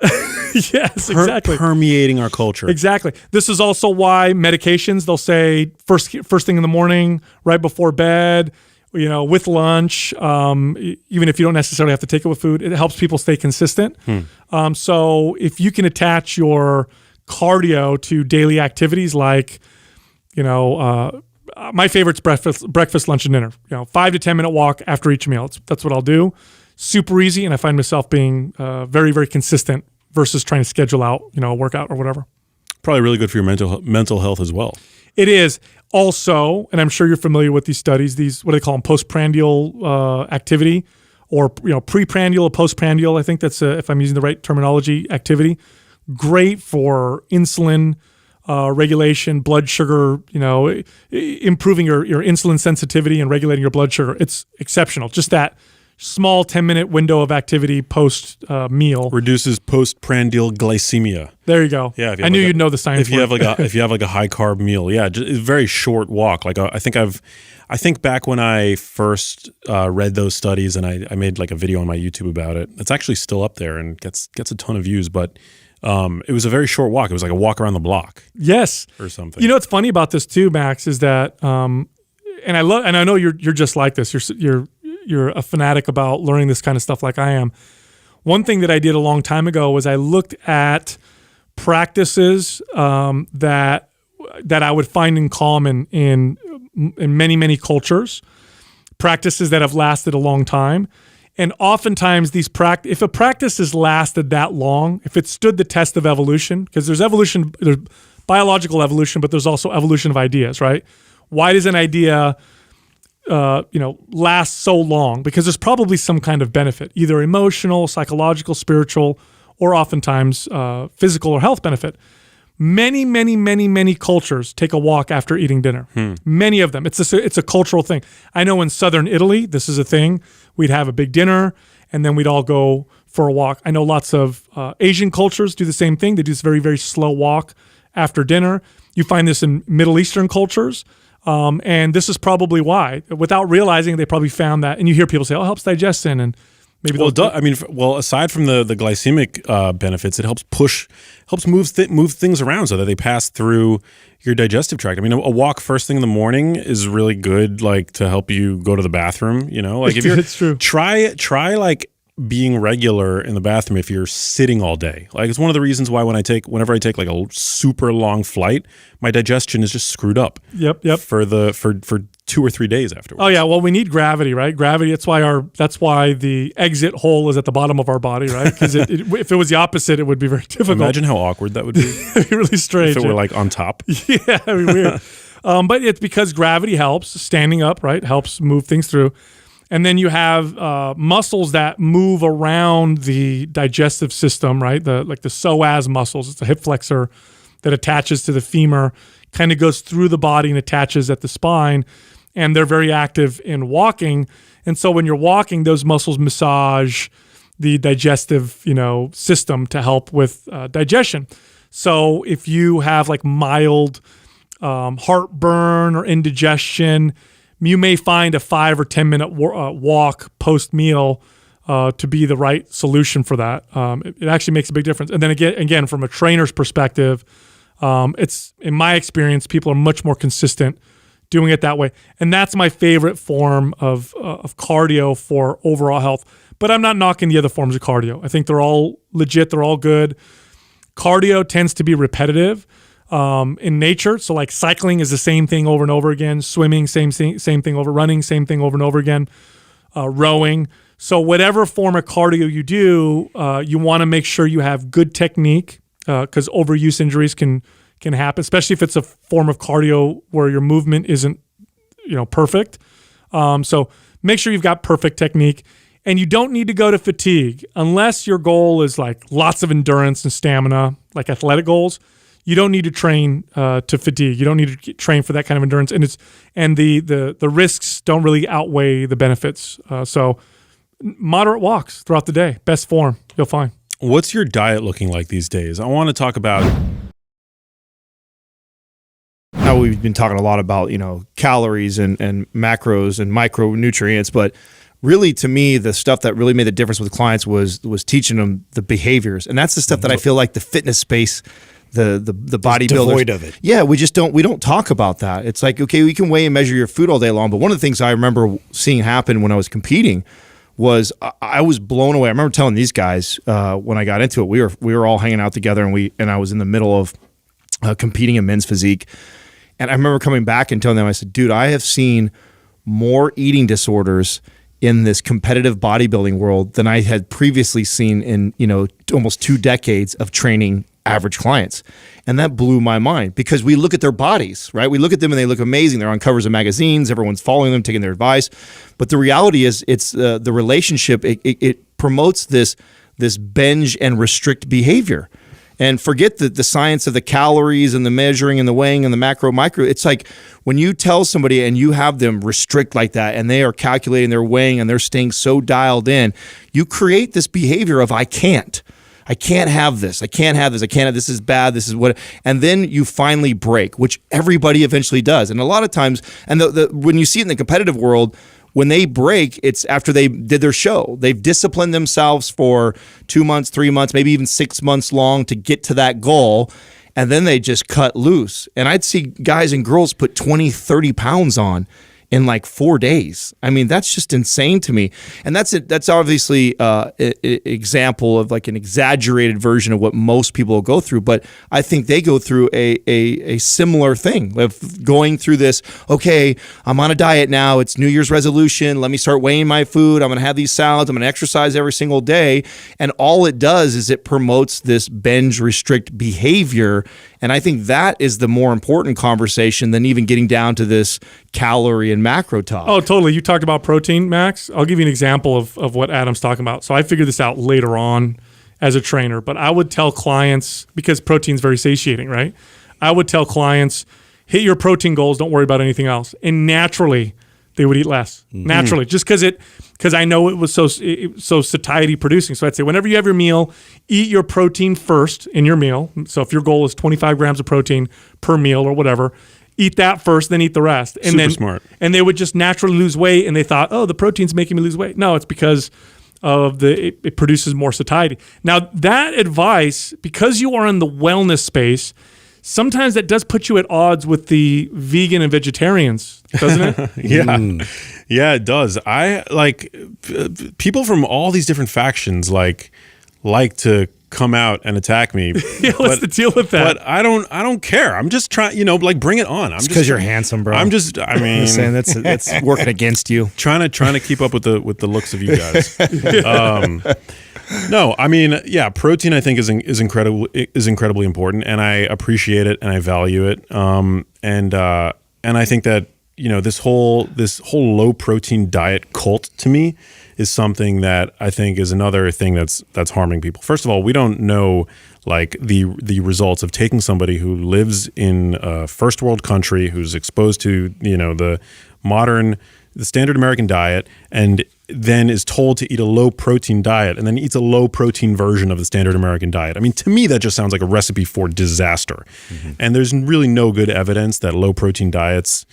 Speaker 1: Yes, exactly.
Speaker 3: Permeating our culture.
Speaker 1: Exactly. This is also why medications, they'll say first thing in the morning, right before bed, with lunch, even if you don't necessarily have to take it with food, it helps people stay consistent. So if you can attach your cardio to daily activities like, my favorite's breakfast, lunch, and dinner. 5 to 10 minute walk after each meal. That's what I'll do. Super easy, and I find myself being very, very consistent versus trying to schedule out, a workout or whatever.
Speaker 3: Probably really good for your mental health as well.
Speaker 1: It is. Also, and I'm sure you're familiar with these studies, what do they call them? Postprandial activity, or preprandial or postprandial. I think that's if I'm using the right terminology, activity. Great for insulin regulation, blood sugar, improving your insulin sensitivity and regulating your blood sugar. It's exceptional. Just that small 10-minute window of activity post meal
Speaker 3: reduces postprandial glycemia.
Speaker 1: There you go. Yeah, I knew you'd know the science.
Speaker 3: If you have like a high carb meal, just a very short walk. Like I think back when I first read those studies and I made like a video on my YouTube about it. It's actually still up there and gets a ton of views, but it was a very short walk. It was like a walk around the block.
Speaker 1: Yes,
Speaker 3: or something.
Speaker 1: What's funny about this too, Max, is that and I know you're just like this. You're a fanatic about learning this kind of stuff like I am. One thing that I did a long time ago was I looked at practices that I would find in common in many, many cultures, practices that have lasted a long time. And oftentimes if a practice has lasted that long, if it stood the test of evolution, because there's biological evolution, but there's also evolution of ideas, right? Why does an idea last so long? Because there's probably some kind of benefit, either emotional, psychological, spiritual, or oftentimes physical or health benefit. Many, many, many, many cultures take a walk after eating dinner. Many of them. It's a cultural thing. I know in southern Italy, this is a thing. We'd have a big dinner, and then we'd all go for a walk. I know lots of Asian cultures do the same thing. They do this very, very slow walk after dinner. You find this in Middle Eastern cultures. And this is probably why, without realizing, they probably found that. And you hear people say, "Oh, it helps digestion," and maybe
Speaker 3: aside from the glycemic benefits, it helps move things around so that they pass through your digestive tract. I mean, a walk first thing in the morning is really good, like to help you go to the bathroom. You know, like if you're
Speaker 1: it's true.
Speaker 3: Try like being regular in the bathroom if you're sitting all day. Like it's one of the reasons why whenever I take like a super long flight, my digestion is just screwed up.
Speaker 1: Yep.
Speaker 3: For 2 or 3 days afterwards.
Speaker 1: Oh yeah, well we need gravity, right? Gravity. That's why the exit hole is at the bottom of our body, right? Because if it was the opposite, it would be very difficult.
Speaker 3: Imagine how awkward that would be.
Speaker 1: It'd be really strange
Speaker 3: if it were like on top.
Speaker 1: Yeah, it'd be weird. But it's because gravity helps. Standing up, right, helps move things through. And then you have muscles that move around the digestive system, right? Like the psoas muscles. It's a hip flexor that attaches to the femur, kind of goes through the body and attaches at the spine. And they're very active in walking. And so when you're walking, those muscles massage the digestive, system to help with digestion. So if you have like mild heartburn or indigestion, you may find a 5 or 10 minute walk post meal to be the right solution for that. It actually makes a big difference. And then again, from a trainer's perspective, it's in my experience, people are much more consistent doing it that way. And that's my favorite form of cardio for overall health. But I'm not knocking the other forms of cardio. I think they're all legit. They're all good. Cardio tends to be repetitive in nature. So like cycling is the same thing over and over again. Swimming, same thing over. Running, same thing over and over again. Rowing. So whatever form of cardio you do, you want to make sure you have good technique because overuse injuries can happen, especially if it's a form of cardio where your movement isn't, perfect. So make sure you've got perfect technique, and you don't need to go to fatigue unless your goal is like lots of endurance and stamina, like athletic goals. You don't need to train to fatigue. You don't need to train for that kind of endurance, and the risks don't really outweigh the benefits. So moderate walks throughout the day, best form, you'll find.
Speaker 3: What's your diet looking like these days? I want to talk about.
Speaker 6: Now we've been talking a lot about, calories and macros and micronutrients, but really to me, the stuff that really made the difference with clients was teaching them the behaviors. And that's the stuff that I feel like the fitness space, the bodybuilders,
Speaker 5: devoid of it.
Speaker 6: Yeah, we don't talk about that. It's like, okay, we can weigh and measure your food all day long, but one of the things I remember seeing happen when I was competing was I was blown away. I remember telling these guys when I got into it, we were all hanging out together, and I was in the middle of competing in men's physique. And I remember coming back and telling them, I said, dude, I have seen more eating disorders in this competitive bodybuilding world than I had previously seen in, almost 2 decades of training average clients. And that blew my mind because we look at their bodies, right? We look at them and they look amazing. They're on covers of magazines. Everyone's following them, taking their advice. But the reality is it's the relationship. It promotes this binge and restrict behavior. And forget the science of the calories and the measuring and the weighing and the macro, micro. It's like when you tell somebody and you have them restrict like that and they are calculating their weighing and they're staying so dialed in, you create this behavior of I can't have this. I can't have this. This is bad. This is what. And then you finally break, which everybody eventually does. And a lot of times, and when you see it in the competitive world, when they break, it's after they did their show. They've disciplined themselves for 2 months, 3 months, maybe even 6 months long to get to that goal. And then they just cut loose. And I'd see guys and girls put 20, 30 pounds on in like 4 days. I mean, that's just insane to me. And that's obviously an example of like an exaggerated version of what most people will go through. But I think they go through a similar thing of going through this, okay, I'm on a diet now. It's New Year's resolution. Let me start weighing my food. I'm going to have these salads. I'm going to exercise every single day. And all it does is it promotes this binge restrict behavior. And I think that is the more important conversation than even getting down to this calorie and macro talk.
Speaker 1: Oh, totally. You talked about protein, Max. I'll give you an example of what Adam's talking about. So I figured this out later on as a trainer, but I would tell clients, because protein's very satiating, right? I would tell clients, hit your protein goals, don't worry about anything else. And naturally, they would eat less. Naturally, just because because I know it was so satiety producing. So I'd say whenever you have your meal, eat your protein first in your meal. So if your goal is 25 grams of protein per meal or whatever, eat that first, then eat the rest. And
Speaker 3: Super smart.
Speaker 1: And they would just naturally lose weight, and they thought, oh, the protein's making me lose weight. No, it's because of it produces more satiety. Now that advice, because you are in the wellness space, sometimes that does put you at odds with the vegan and vegetarians, doesn't it?
Speaker 3: Yeah, it does. I like people from all these different factions like to come out and attack me.
Speaker 1: Yeah, what's the deal with that?
Speaker 3: But I don't care. I'm just trying, like bring it on. I'm just
Speaker 6: because you're handsome, bro.
Speaker 3: I mean,
Speaker 6: I'm saying that's working against you.
Speaker 3: Trying to keep up with the looks of you guys. No, I mean, yeah, protein I think is incredibly important, and I appreciate it and I value it. And I think that this whole low protein diet cult to me is something that I think is another thing that's harming people. First of all, we don't know like the results of taking somebody who lives in a first world country, who's exposed to the standard American diet, and then is told to eat a low protein diet, and then eats a low protein version of the standard American diet. I mean, to me, that just sounds like a recipe for disaster. Mm-hmm. And there's really no good evidence that low protein diets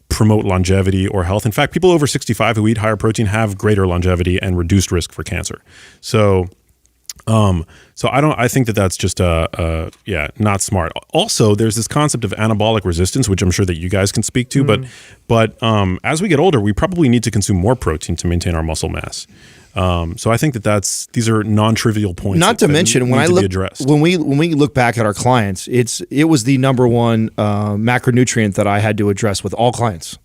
Speaker 3: promote longevity or health. In fact, people over 65 who eat higher protein have greater longevity and reduced risk for cancer. So I think that's just not smart. Also, there's this concept of anabolic resistance, which I'm sure that you guys can speak to, but as we get older, we probably need to consume more protein to maintain our muscle mass. So I think these are non-trivial points.
Speaker 6: Not to mention, when we look back at our clients, it was the number one macronutrient that I had to address with all clients,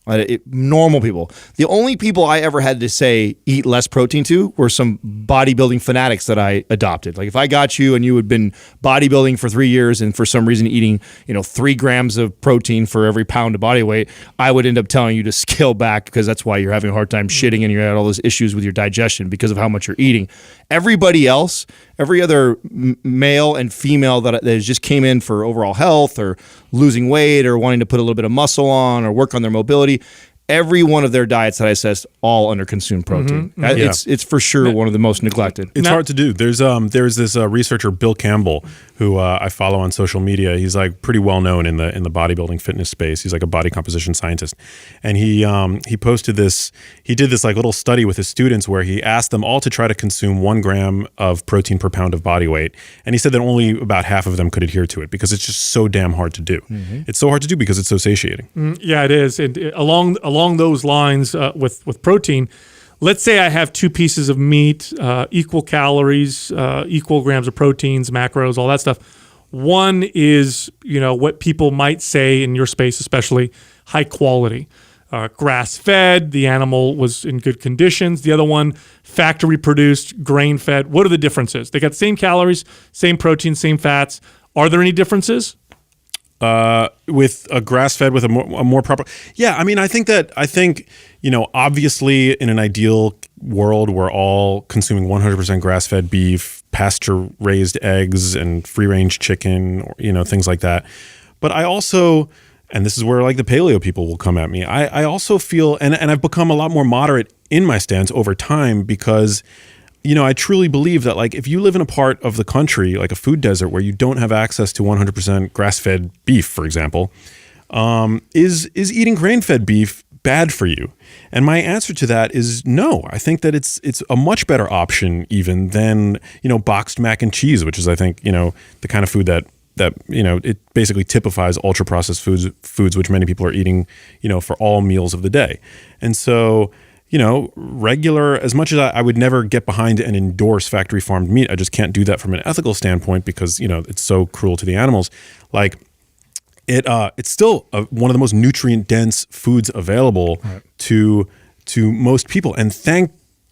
Speaker 6: normal people. The only people I ever had to say eat less protein to were some bodybuilding fanatics that I adopted. Like if I got you and you had been bodybuilding for 3 years and for some reason eating 3 grams of protein for every pound of body weight, I would end up telling you to scale back because that's why you're having a hard time shitting and you had all those issues with your digestion because of how much you're eating. Everybody else, every other male and female that just came in for overall health or losing weight or wanting to put a little bit of muscle on or work on their mobility, every one of their diets that I assessed all under consumed protein. Mm-hmm. Yeah. It's for sure one of the most neglected.
Speaker 3: It's hard to do. There's this researcher, Bill Campbell, who I follow on social media. He's like pretty well known in the bodybuilding fitness space. He's like a body composition scientist, and he posted this. He did this like little study with his students where he asked them all to try to consume 1 gram of protein per pound of body weight, and he said that only about half of them could adhere to it because it's just so damn hard to do. Mm-hmm. It's so hard to do because it's so satiating.
Speaker 1: Yeah, it is. Along those lines with protein, let's say I have 2 pieces of meat, equal calories, equal grams of proteins, macros, all that stuff. One is, what people might say in your space, especially high quality, grass-fed, the animal was in good conditions. The other one, factory-produced, grain-fed. What are the differences? They got the same calories, same protein, same fats. Are there any differences?
Speaker 3: With a grass-fed with a more proper, yeah. I mean, I think obviously in an ideal world, we're all consuming 100% grass-fed beef, pasture-raised eggs, and free-range chicken, or things like that. But I also, and this is where like the paleo people will come at me. I also feel, and I've become a lot more moderate in my stance over time because I truly believe that like if you live in a part of the country, like a food desert where you don't have access to 100% grass-fed beef, for example, is eating grain-fed beef bad for you? And my answer to that is no. I think that it's a much better option even than, boxed mac and cheese, which is I think, the kind of food that it basically typifies ultra-processed foods, which many people are eating, for all meals of the day. And so regular, as much as I would never get behind and endorse factory farmed meat, I just can't do that from an ethical standpoint because, it's so cruel to the animals. Like it's still one of the most nutrient dense foods available to most people. And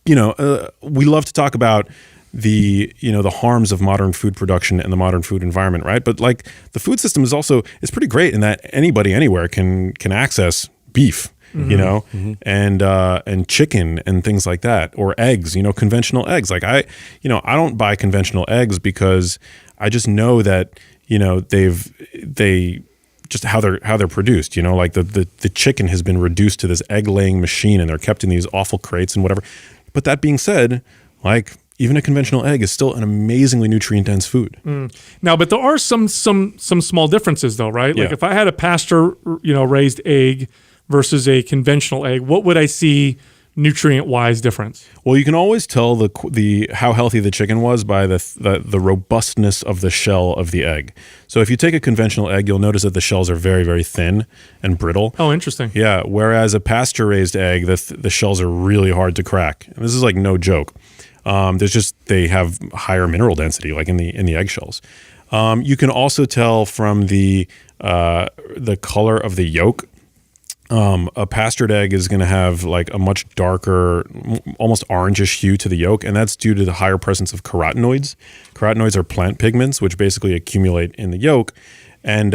Speaker 3: we love to talk about the harms of modern food production and the modern food environment, right? But like the food system is pretty great in that anybody anywhere can access beef. Mm-hmm. And chicken and things like that, or eggs, conventional eggs. Like I don't buy conventional eggs because I just know that, they just how they're produced. You know, like the chicken has been reduced to this egg laying machine, and they're kept in these awful crates and whatever. But that being said, like even a conventional egg is still an amazingly nutrient dense food.
Speaker 1: Now, but there are some small differences though, right? Like
Speaker 3: Yeah.
Speaker 1: if I had a pasture, raised egg versus a conventional egg, what would I see nutrient-wise difference?
Speaker 3: Well, you can always tell the how healthy the chicken was by the robustness of the shell of the egg. So if you take a conventional egg, you'll notice that the shells are very, very thin and brittle.
Speaker 1: Oh, interesting.
Speaker 3: Yeah, whereas a pasture-raised egg, the shells are really hard to crack. And this is like no joke. They have higher mineral density, like in the eggshells. You can also tell from the color of the yolk. A pastured egg is going to have like a much darker, almost orangish hue to the yolk, and that's due to the higher presence of carotenoids. Carotenoids are plant pigments, which basically accumulate in the yolk, and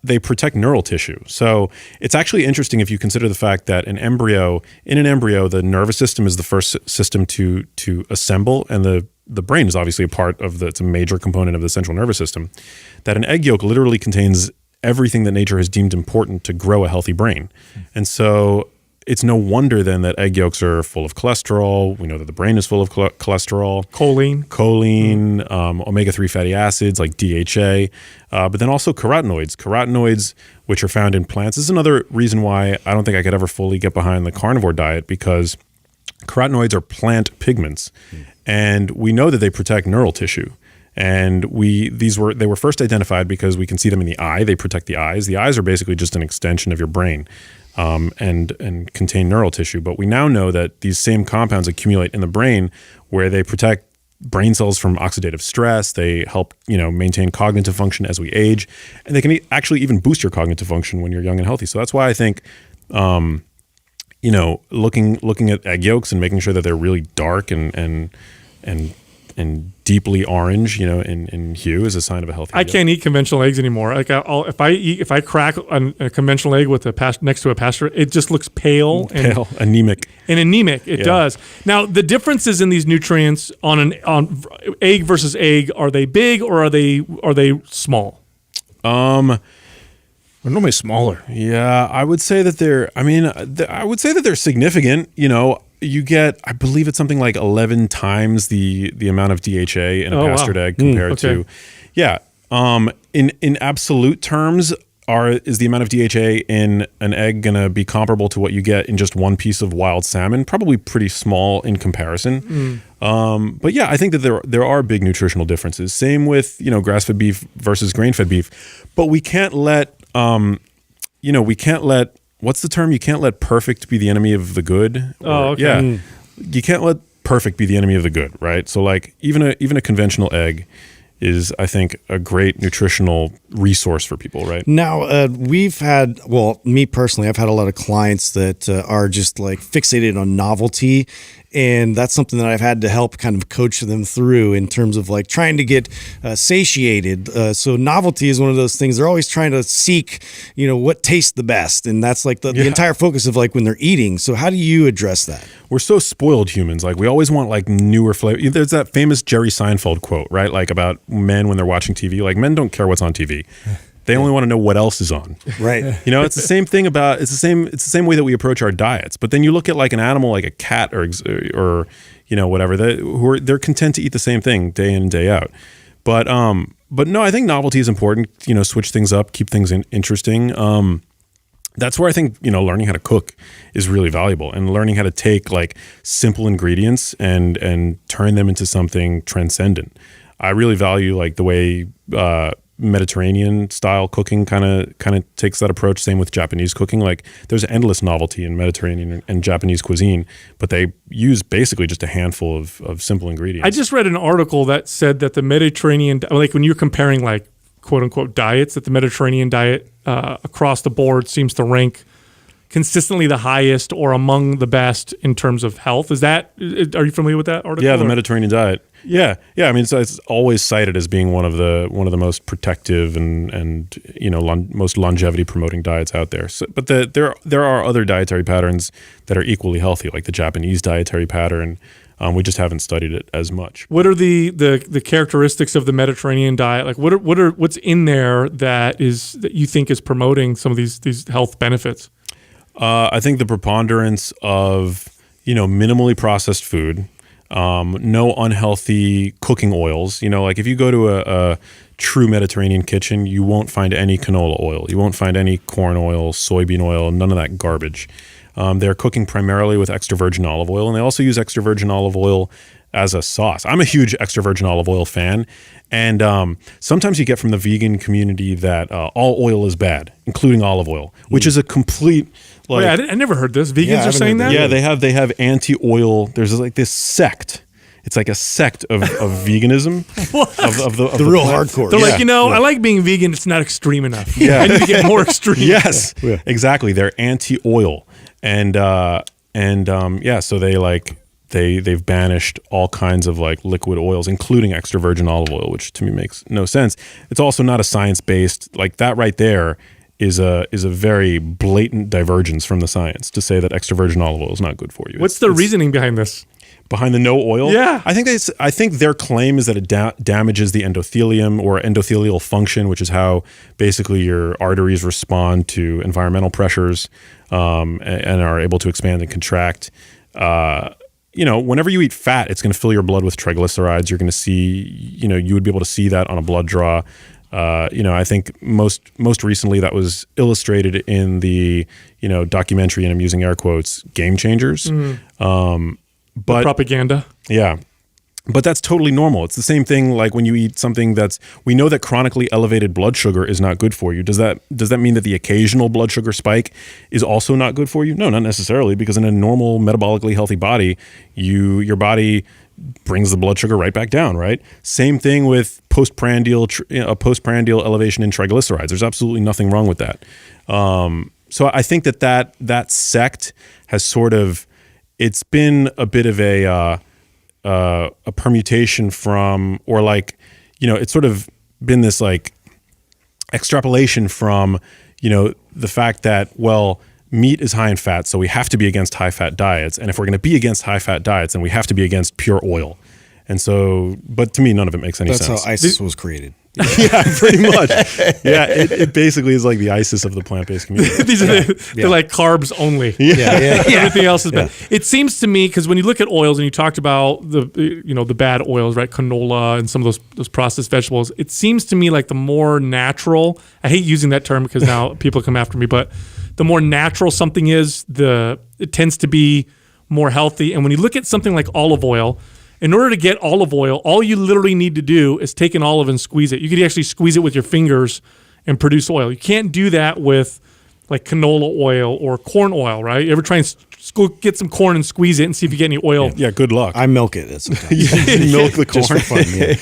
Speaker 3: they protect neural tissue. So it's actually interesting if you consider the fact that in an embryo, the nervous system is the first system to assemble, and the brain is obviously it's a major component of the central nervous system, that an egg yolk literally contains everything that nature has deemed important to grow a healthy brain. And so it's no wonder then that egg yolks are full of cholesterol. We know that the brain is full of cholesterol. Choline, omega-3 fatty acids like DHA, but then also carotenoids. Carotenoids, which are found in plants. This is another reason why I don't think I could ever fully get behind the carnivore diet, because carotenoids are plant pigments. And we know that they protect neural tissue. And they were first identified because we can see them in the eye. They protect the eyes. The eyes are basically just an extension of your brain, and contain neural tissue. But we now know that these same compounds accumulate in the brain, where they protect brain cells from oxidative stress. They help maintain cognitive function as we age, and they can actually even boost your cognitive function when you're young and healthy. So that's why I think, looking at egg yolks and making sure that they're really dark and deeply orange, in hue, is a sign of a healthy.
Speaker 1: I can't eat conventional eggs anymore. Like if I crack a conventional egg with next to a pasture, it just looks pale,
Speaker 3: anemic.
Speaker 1: And anemic, it does. Now the differences in these nutrients on egg versus egg, are they big or are they small?
Speaker 6: They're normally smaller.
Speaker 3: Yeah, I would say that they're significant. You get, I believe it's something like 11 times the amount of DHA in a pastured egg compared to, in absolute terms, is the amount of DHA in an egg going to be comparable to what you get in just one piece of wild salmon? Probably pretty small in comparison. But yeah, I think that there are big nutritional differences. Same with, grass-fed beef versus grain-fed beef. But we can't let, what's the term? You can't let perfect be the enemy of the good. Yeah. You can't let perfect be the enemy of the good, right? So like even a conventional egg is, I think, a great nutritional resource for people, right?
Speaker 5: Now, me personally, I've had a lot of clients that are just like fixated on novelty. And that's something that I've had to help kind of coach them through in terms of like trying to get satiated. So novelty is one of those things. They're always trying to seek, what tastes the best. And that's like the entire focus of like when they're eating. So how do you address that?
Speaker 3: We're so spoiled humans. Like we always want like newer flavor. There's that famous Jerry Seinfeld quote, right? Like about men when they're watching TV. Like men don't care what's on TV. They only want to know what else is on.
Speaker 5: Right.
Speaker 3: It's the same thing it's the same way that we approach our diets. But then you look at like an animal like a cat or whatever, they're content to eat the same thing day in and day out. But no, I think novelty is important, switch things up, keep things interesting. That's where I think, learning how to cook is really valuable, and learning how to take like simple ingredients and turn them into something transcendent. I really value like the way Mediterranean style cooking kind of takes that approach. Same with Japanese cooking. Like there's endless novelty in Mediterranean and Japanese cuisine, but they use basically just a handful of simple ingredients.
Speaker 1: I just read an article that said that the Mediterranean, like when you're comparing like quote unquote diets, that the Mediterranean diet across the board seems to rank consistently the highest or among the best in terms of health. Are you familiar with that article?
Speaker 3: Yeah, the Mediterranean diet. Yeah. I mean, it's always cited as being one of the most protective and most longevity promoting diets out there. So, but there are other dietary patterns that are equally healthy, like the Japanese dietary pattern. We just haven't studied it as much.
Speaker 1: What are the characteristics of the Mediterranean diet? Like what's in there that you think is promoting some of these health benefits?
Speaker 3: I think the preponderance of minimally processed food, no unhealthy cooking oils. Like if you go to a true Mediterranean kitchen, you won't find any canola oil. You won't find any corn oil, soybean oil, none of that garbage. They're cooking primarily with extra virgin olive oil, and they also use extra virgin olive oil as a sauce. I'm a huge extra virgin olive oil fan, and sometimes you get from the vegan community that all oil is bad, including olive oil, which is a complete.
Speaker 1: Wait, I never heard this. Vegans are saying that?
Speaker 3: Yeah, they have anti-oil. There's like this sect. It's like a sect of veganism. of the
Speaker 5: real hardcore.
Speaker 1: They're like, I like being vegan. It's not extreme enough.
Speaker 3: Yeah.
Speaker 1: I need to get more extreme.
Speaker 3: Yes, exactly. They're anti-oil. And so they've banished all kinds of like liquid oils, including extra virgin olive oil, which to me makes no sense. It's also not a science-based, like that right there is a very blatant divergence from the science to say that extra virgin olive oil is not good for you.
Speaker 1: What's the reasoning behind this?
Speaker 3: Behind the no oil?
Speaker 1: Yeah.
Speaker 3: I think their claim is that it damages the endothelium or endothelial function, which is how basically your arteries respond to environmental pressures and are able to expand and contract. Whenever you eat fat, it's going to fill your blood with triglycerides. You're going to see, you would be able to see that on a blood draw. I think most recently that was illustrated in the, documentary, and I'm using air quotes, Game Changers. But
Speaker 1: propaganda.
Speaker 3: Yeah. But that's totally normal. It's the same thing like when you eat something we know that chronically elevated blood sugar is not good for you. Does that mean that the occasional blood sugar spike is also not good for you? No, not necessarily, because in a normal metabolically healthy body, your body brings the blood sugar right back down, right? Same thing with postprandial elevation in triglycerides. There's absolutely nothing wrong with that. So I think that sect has sort of, it's been a bit of a permutation from, or like, it's sort of been this like extrapolation from, the fact that, well, meat is high in fat, so we have to be against high fat diets. And if we're going to be against high fat diets, then we have to be against pure oil. And so, but to me, none of it makes any sense.
Speaker 5: That's how ISIS was created.
Speaker 3: Yeah, pretty much. Yeah, it basically is like the ISIS of the plant-based community.
Speaker 1: They're like carbs only.
Speaker 3: Yeah.
Speaker 1: Everything else is bad. It seems to me, because when you look at oils and you talked about the bad oils, right, canola and some of those processed vegetables, it seems to me like the more natural. I hate using that term because now people come after me, but the more natural something is, it tends to be more healthy. And when you look at something like olive oil, in order to get olive oil, all you literally need to do is take an olive and squeeze it. You could actually squeeze it with your fingers and produce oil. You can't do that with like canola oil or corn oil, right? You ever try and get some corn and squeeze it and see if you get any oil?
Speaker 3: Yeah, good luck.
Speaker 5: I milk it.
Speaker 3: You milk the corn.
Speaker 5: Just for fun, yeah.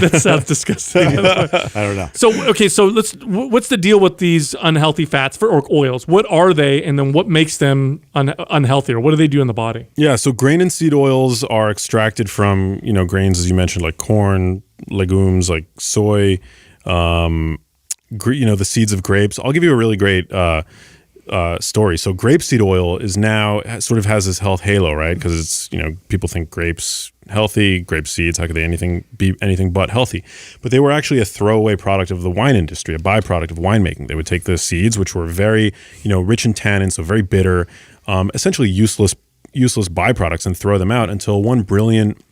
Speaker 1: That sounds disgusting.
Speaker 5: I don't know.
Speaker 1: So what's the deal with these unhealthy fats or oils? What are they, and then what makes them unhealthy, or what do they do in the body?
Speaker 3: Yeah, so grain and seed oils are extracted from, grains, as you mentioned, like corn, legumes like soy, the seeds of grapes. I'll give you a really great story. So grapeseed oil is now sort of has this health halo, right? Because it's, people think grapes healthy, grape seeds, how could they be anything but healthy? But they were actually a throwaway product of the wine industry, a byproduct of winemaking. They would take the seeds, which were very, rich in tannins, so very bitter, essentially useless byproducts, and throw them out until one brilliant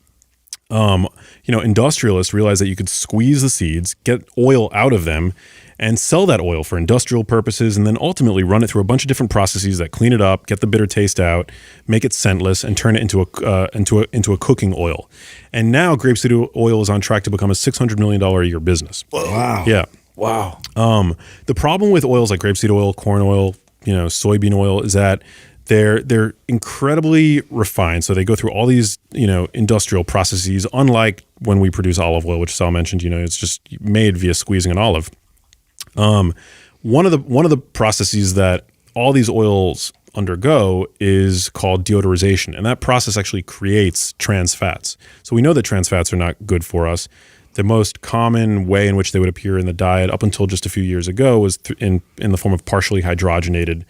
Speaker 3: industrialist realized that you could squeeze the seeds, get oil out of them, and sell that oil for industrial purposes, and then ultimately run it through a bunch of different processes that clean it up, get the bitter taste out, make it scentless, and turn it into a cooking oil. And now grapeseed oil is on track to become a $600 million a year business.
Speaker 5: Wow.
Speaker 3: Yeah.
Speaker 5: Wow.
Speaker 3: The problem with oils like grapeseed oil, corn oil, soybean oil is that they're incredibly refined. So they go through all these, industrial processes, unlike when we produce olive oil, which Sal mentioned, it's just made via squeezing an olive. One of the processes that all these oils undergo is called deodorization. And that process actually creates trans fats. So we know that trans fats are not good for us. The most common way in which they would appear in the diet up until just a few years ago was in the form of partially hydrogenated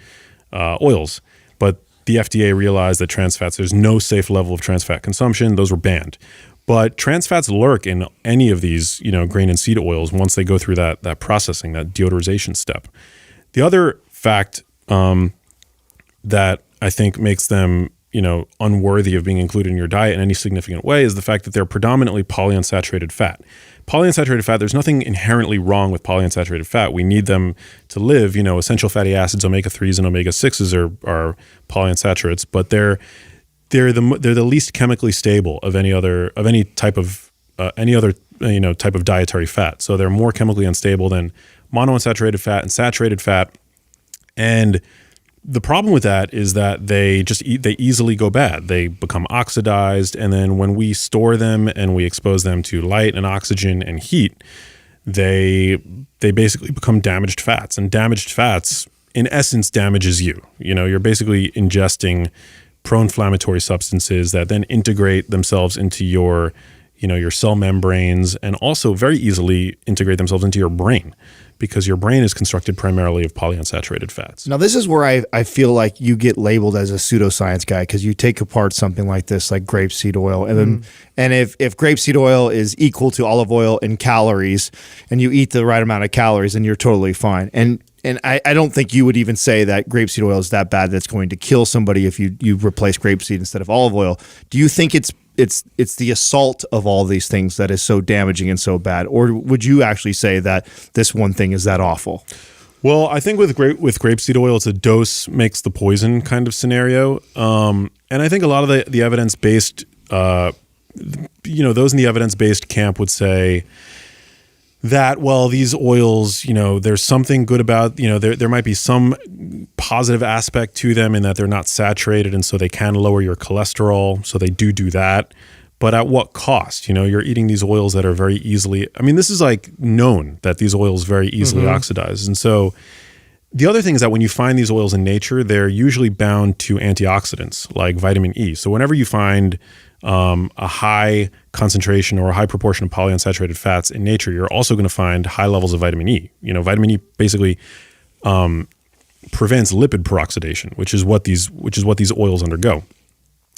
Speaker 3: oils. But the FDA realized that trans fats, there's no safe level of trans fat consumption. Those were banned. But trans fats lurk in any of these, grain and seed oils once they go through that processing, that deodorization step. The other fact that I think makes them, unworthy of being included in your diet in any significant way is the fact that they're predominantly polyunsaturated fat. Polyunsaturated fat, there's nothing inherently wrong with polyunsaturated fat. We need them to live. Essential fatty acids, omega-3s and omega-6s are polyunsaturates, but they're the least chemically stable of any type of type of dietary fat. So they're more chemically unstable than monounsaturated fat and saturated fat. And the problem with that is that they easily go bad. They become oxidized, and then when we store them and we expose them to light and oxygen and heat, they basically become damaged fats. And damaged fats, in essence, damages you. You're basically ingesting pro-inflammatory substances that then integrate themselves into your cell membranes, and also very easily integrate themselves into your brain, because your brain is constructed primarily of polyunsaturated fats.
Speaker 6: Now, this is where I feel like you get labeled as a pseudoscience guy, because you take apart something like this, like grapeseed oil, and if grapeseed oil is equal to olive oil in calories, and you eat the right amount of calories, then you're totally fine. And I don't think you would even say that grapeseed oil is that bad that it's going to kill somebody if you replace grapeseed instead of olive oil. Do you think it's the assault of all these things that is so damaging and so bad, or would you actually say that this one thing is that awful?
Speaker 3: Well, I think with grapeseed oil, it's a dose makes the poison kind of scenario, and I think a lot of the evidence-based, those in the evidence-based camp would say that, well, these oils, there's something good about, there might be some positive aspect to them in that they're not saturated, and so they can lower your cholesterol. So they do that. But at what cost? You're eating these oils that are very easily, this is like known that these oils very easily oxidize. And so the other thing is that when you find these oils in nature, they're usually bound to antioxidants like vitamin E. So whenever you find a high concentration or a high proportion of polyunsaturated fats in nature, you're also going to find high levels of vitamin E. Vitamin E basically prevents lipid peroxidation, which is what these oils undergo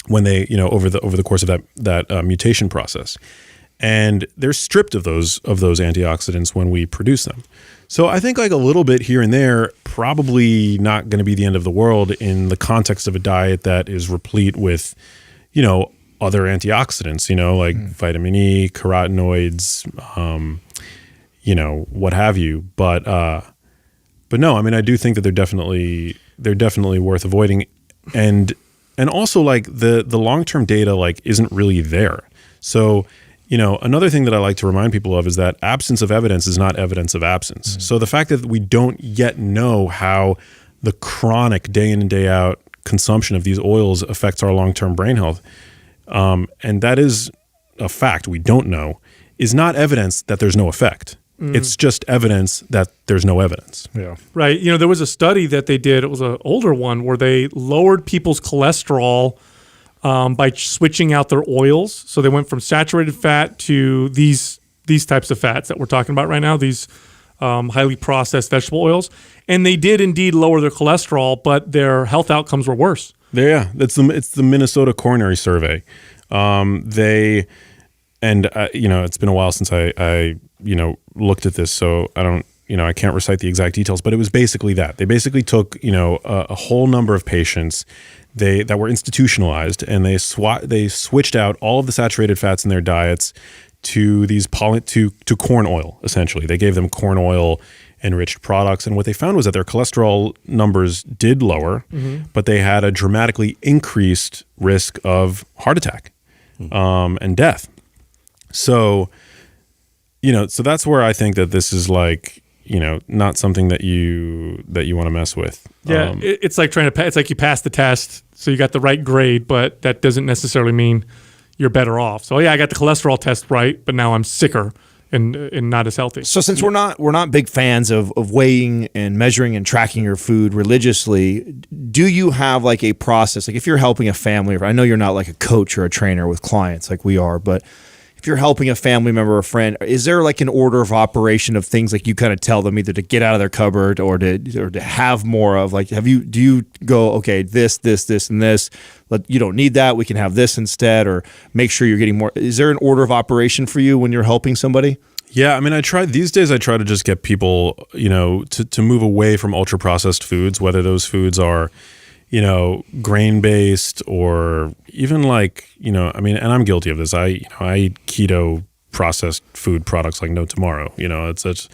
Speaker 3: when they, over the course of that mutation process. And they're stripped of those antioxidants when we produce them. So I think like a little bit here and there, probably not going to be the end of the world in the context of a diet that is replete with, other antioxidants, like vitamin E, carotenoids, what have you. But no, I do think that they're definitely worth avoiding, and also like the long-term data like isn't really there. So, another thing that I like to remind people of is that absence of evidence is not evidence of absence. So the fact that we don't yet know how the chronic day in and day out consumption of these oils affects our long-term brain health, and that is a fact we don't know, is not evidence that there's no effect. It's just evidence that there's no evidence.
Speaker 4: Yeah. Right. There was a study that they did, it was an older one, where they lowered people's cholesterol by switching out their oils. So they went from saturated fat to these types of fats that we're talking about right now, these highly processed vegetable oils. And they did indeed lower their cholesterol, but their health outcomes were worse.
Speaker 3: Yeah, it's the Minnesota Coronary Survey. It's been a while since I looked at this, so I don't, I can't recite the exact details, but it was basically that. They basically took, a whole number of patients that were institutionalized, and they switched out all of the saturated fats in their diets to these to corn oil, essentially. They gave them corn oil enriched products, and what they found was that their cholesterol numbers did lower, but they had a dramatically increased risk of heart attack and death. So, so that's where I think that this is like, not something that you want to mess with.
Speaker 4: Yeah, it's like it's like you passed the test, so you got the right grade, but that doesn't necessarily mean you're better off. So yeah, I got the cholesterol test right, but now I'm sicker
Speaker 1: and not as healthy.
Speaker 6: So since we're not big fans of weighing and measuring and tracking your food religiously, do you have like a process? Like if you're helping a family, I know you're not like a coach or a trainer with clients like we are, but if you're helping a family member or a friend, is there like an order of operation of things like you kind of tell them either to get out of their cupboard or to have more of? Like, do you go, okay, this, and this, you don't need that, we can have this instead, or make sure you're getting more? Is there an order of operation for you when you're helping somebody?
Speaker 3: Yeah, I mean, these days I try to just get people, to move away from ultra processed foods, whether those foods are, grain-based or even like, I mean, and I'm guilty of this. I eat keto processed food products like no tomorrow. It's such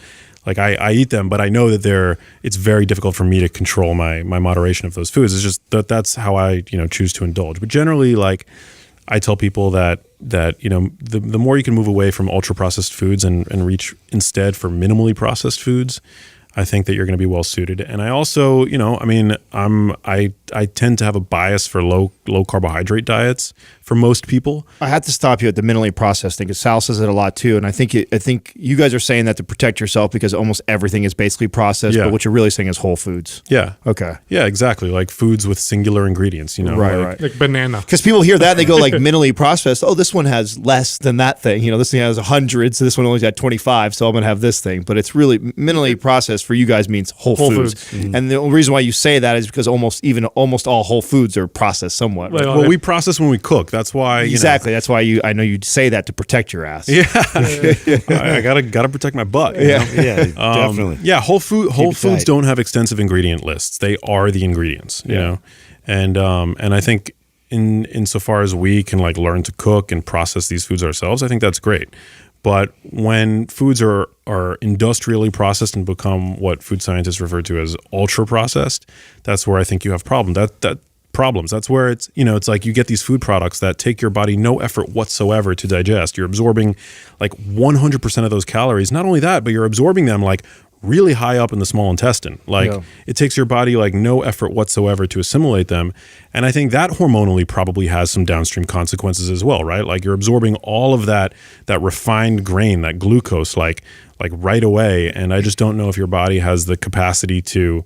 Speaker 3: like I eat them, but I know that it's very difficult for me to control my moderation of those foods. It's just that's how I, choose to indulge. But generally, like I tell people that the more you can move away from ultra processed foods and reach instead for minimally processed foods, I think that you're going to be well suited. And I also, I tend to have a bias for low carbohydrate diets for most people.
Speaker 6: I have to stop you at the minimally processed thing because Sal says it a lot too, and I think you guys are saying that to protect yourself because almost everything is basically processed.
Speaker 3: Yeah.
Speaker 6: But what you're really saying is whole foods.
Speaker 3: Yeah.
Speaker 6: Okay.
Speaker 3: Yeah, exactly. Like foods with singular ingredients.
Speaker 6: Right.
Speaker 1: Like banana.
Speaker 6: Because people hear that and they go like minimally processed. Oh, this one has less than that thing. This thing has 100, so this one only got 25. So I'm gonna have this thing. But it's really minimally processed for you guys means whole foods. Mm-hmm. And the only reason why you say that is because almost all whole foods are processed somewhat. Right?
Speaker 3: Well, we process when we cook. That's why
Speaker 6: exactly. That's why I know you'd say that to protect your ass.
Speaker 3: Yeah, I gotta protect my butt.
Speaker 6: Yeah,
Speaker 5: definitely.
Speaker 3: Yeah, whole foods don't have extensive ingredient lists. They are the ingredients. You know, and I think insofar as we can like learn to cook and process these foods ourselves, I think that's great. But when foods are industrially processed and become what food scientists refer to as ultra processed, that's where I think you have problems. That's where it's it's like you get these food products that take your body no effort whatsoever to digest. You're absorbing like 100% of those calories. Not only that, but you're absorbing them like really high up in the small intestine. Like it takes your body like no effort whatsoever to assimilate them. And I think that hormonally probably has some downstream consequences as well, right? Like you're absorbing all of that refined grain, that glucose, like right away. And I just don't know if your body has the capacity to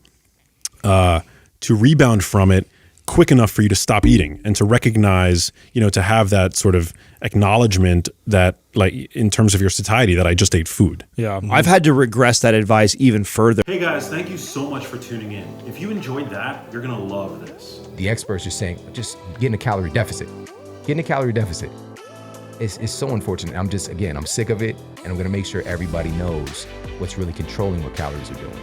Speaker 3: rebound from it quick enough for you to stop eating and to recognize, to have that sort of acknowledgement that like in terms of your satiety that I just ate food.
Speaker 6: Yeah. I've had to regress that advice even further.
Speaker 2: Hey guys, thank you so much for tuning in. If you enjoyed that, you're going to love this.
Speaker 7: The experts are saying, just get in a calorie deficit. Get in a calorie deficit. It's so unfortunate. I'm sick of it, and I'm going to make sure everybody knows what's really controlling what calories are doing.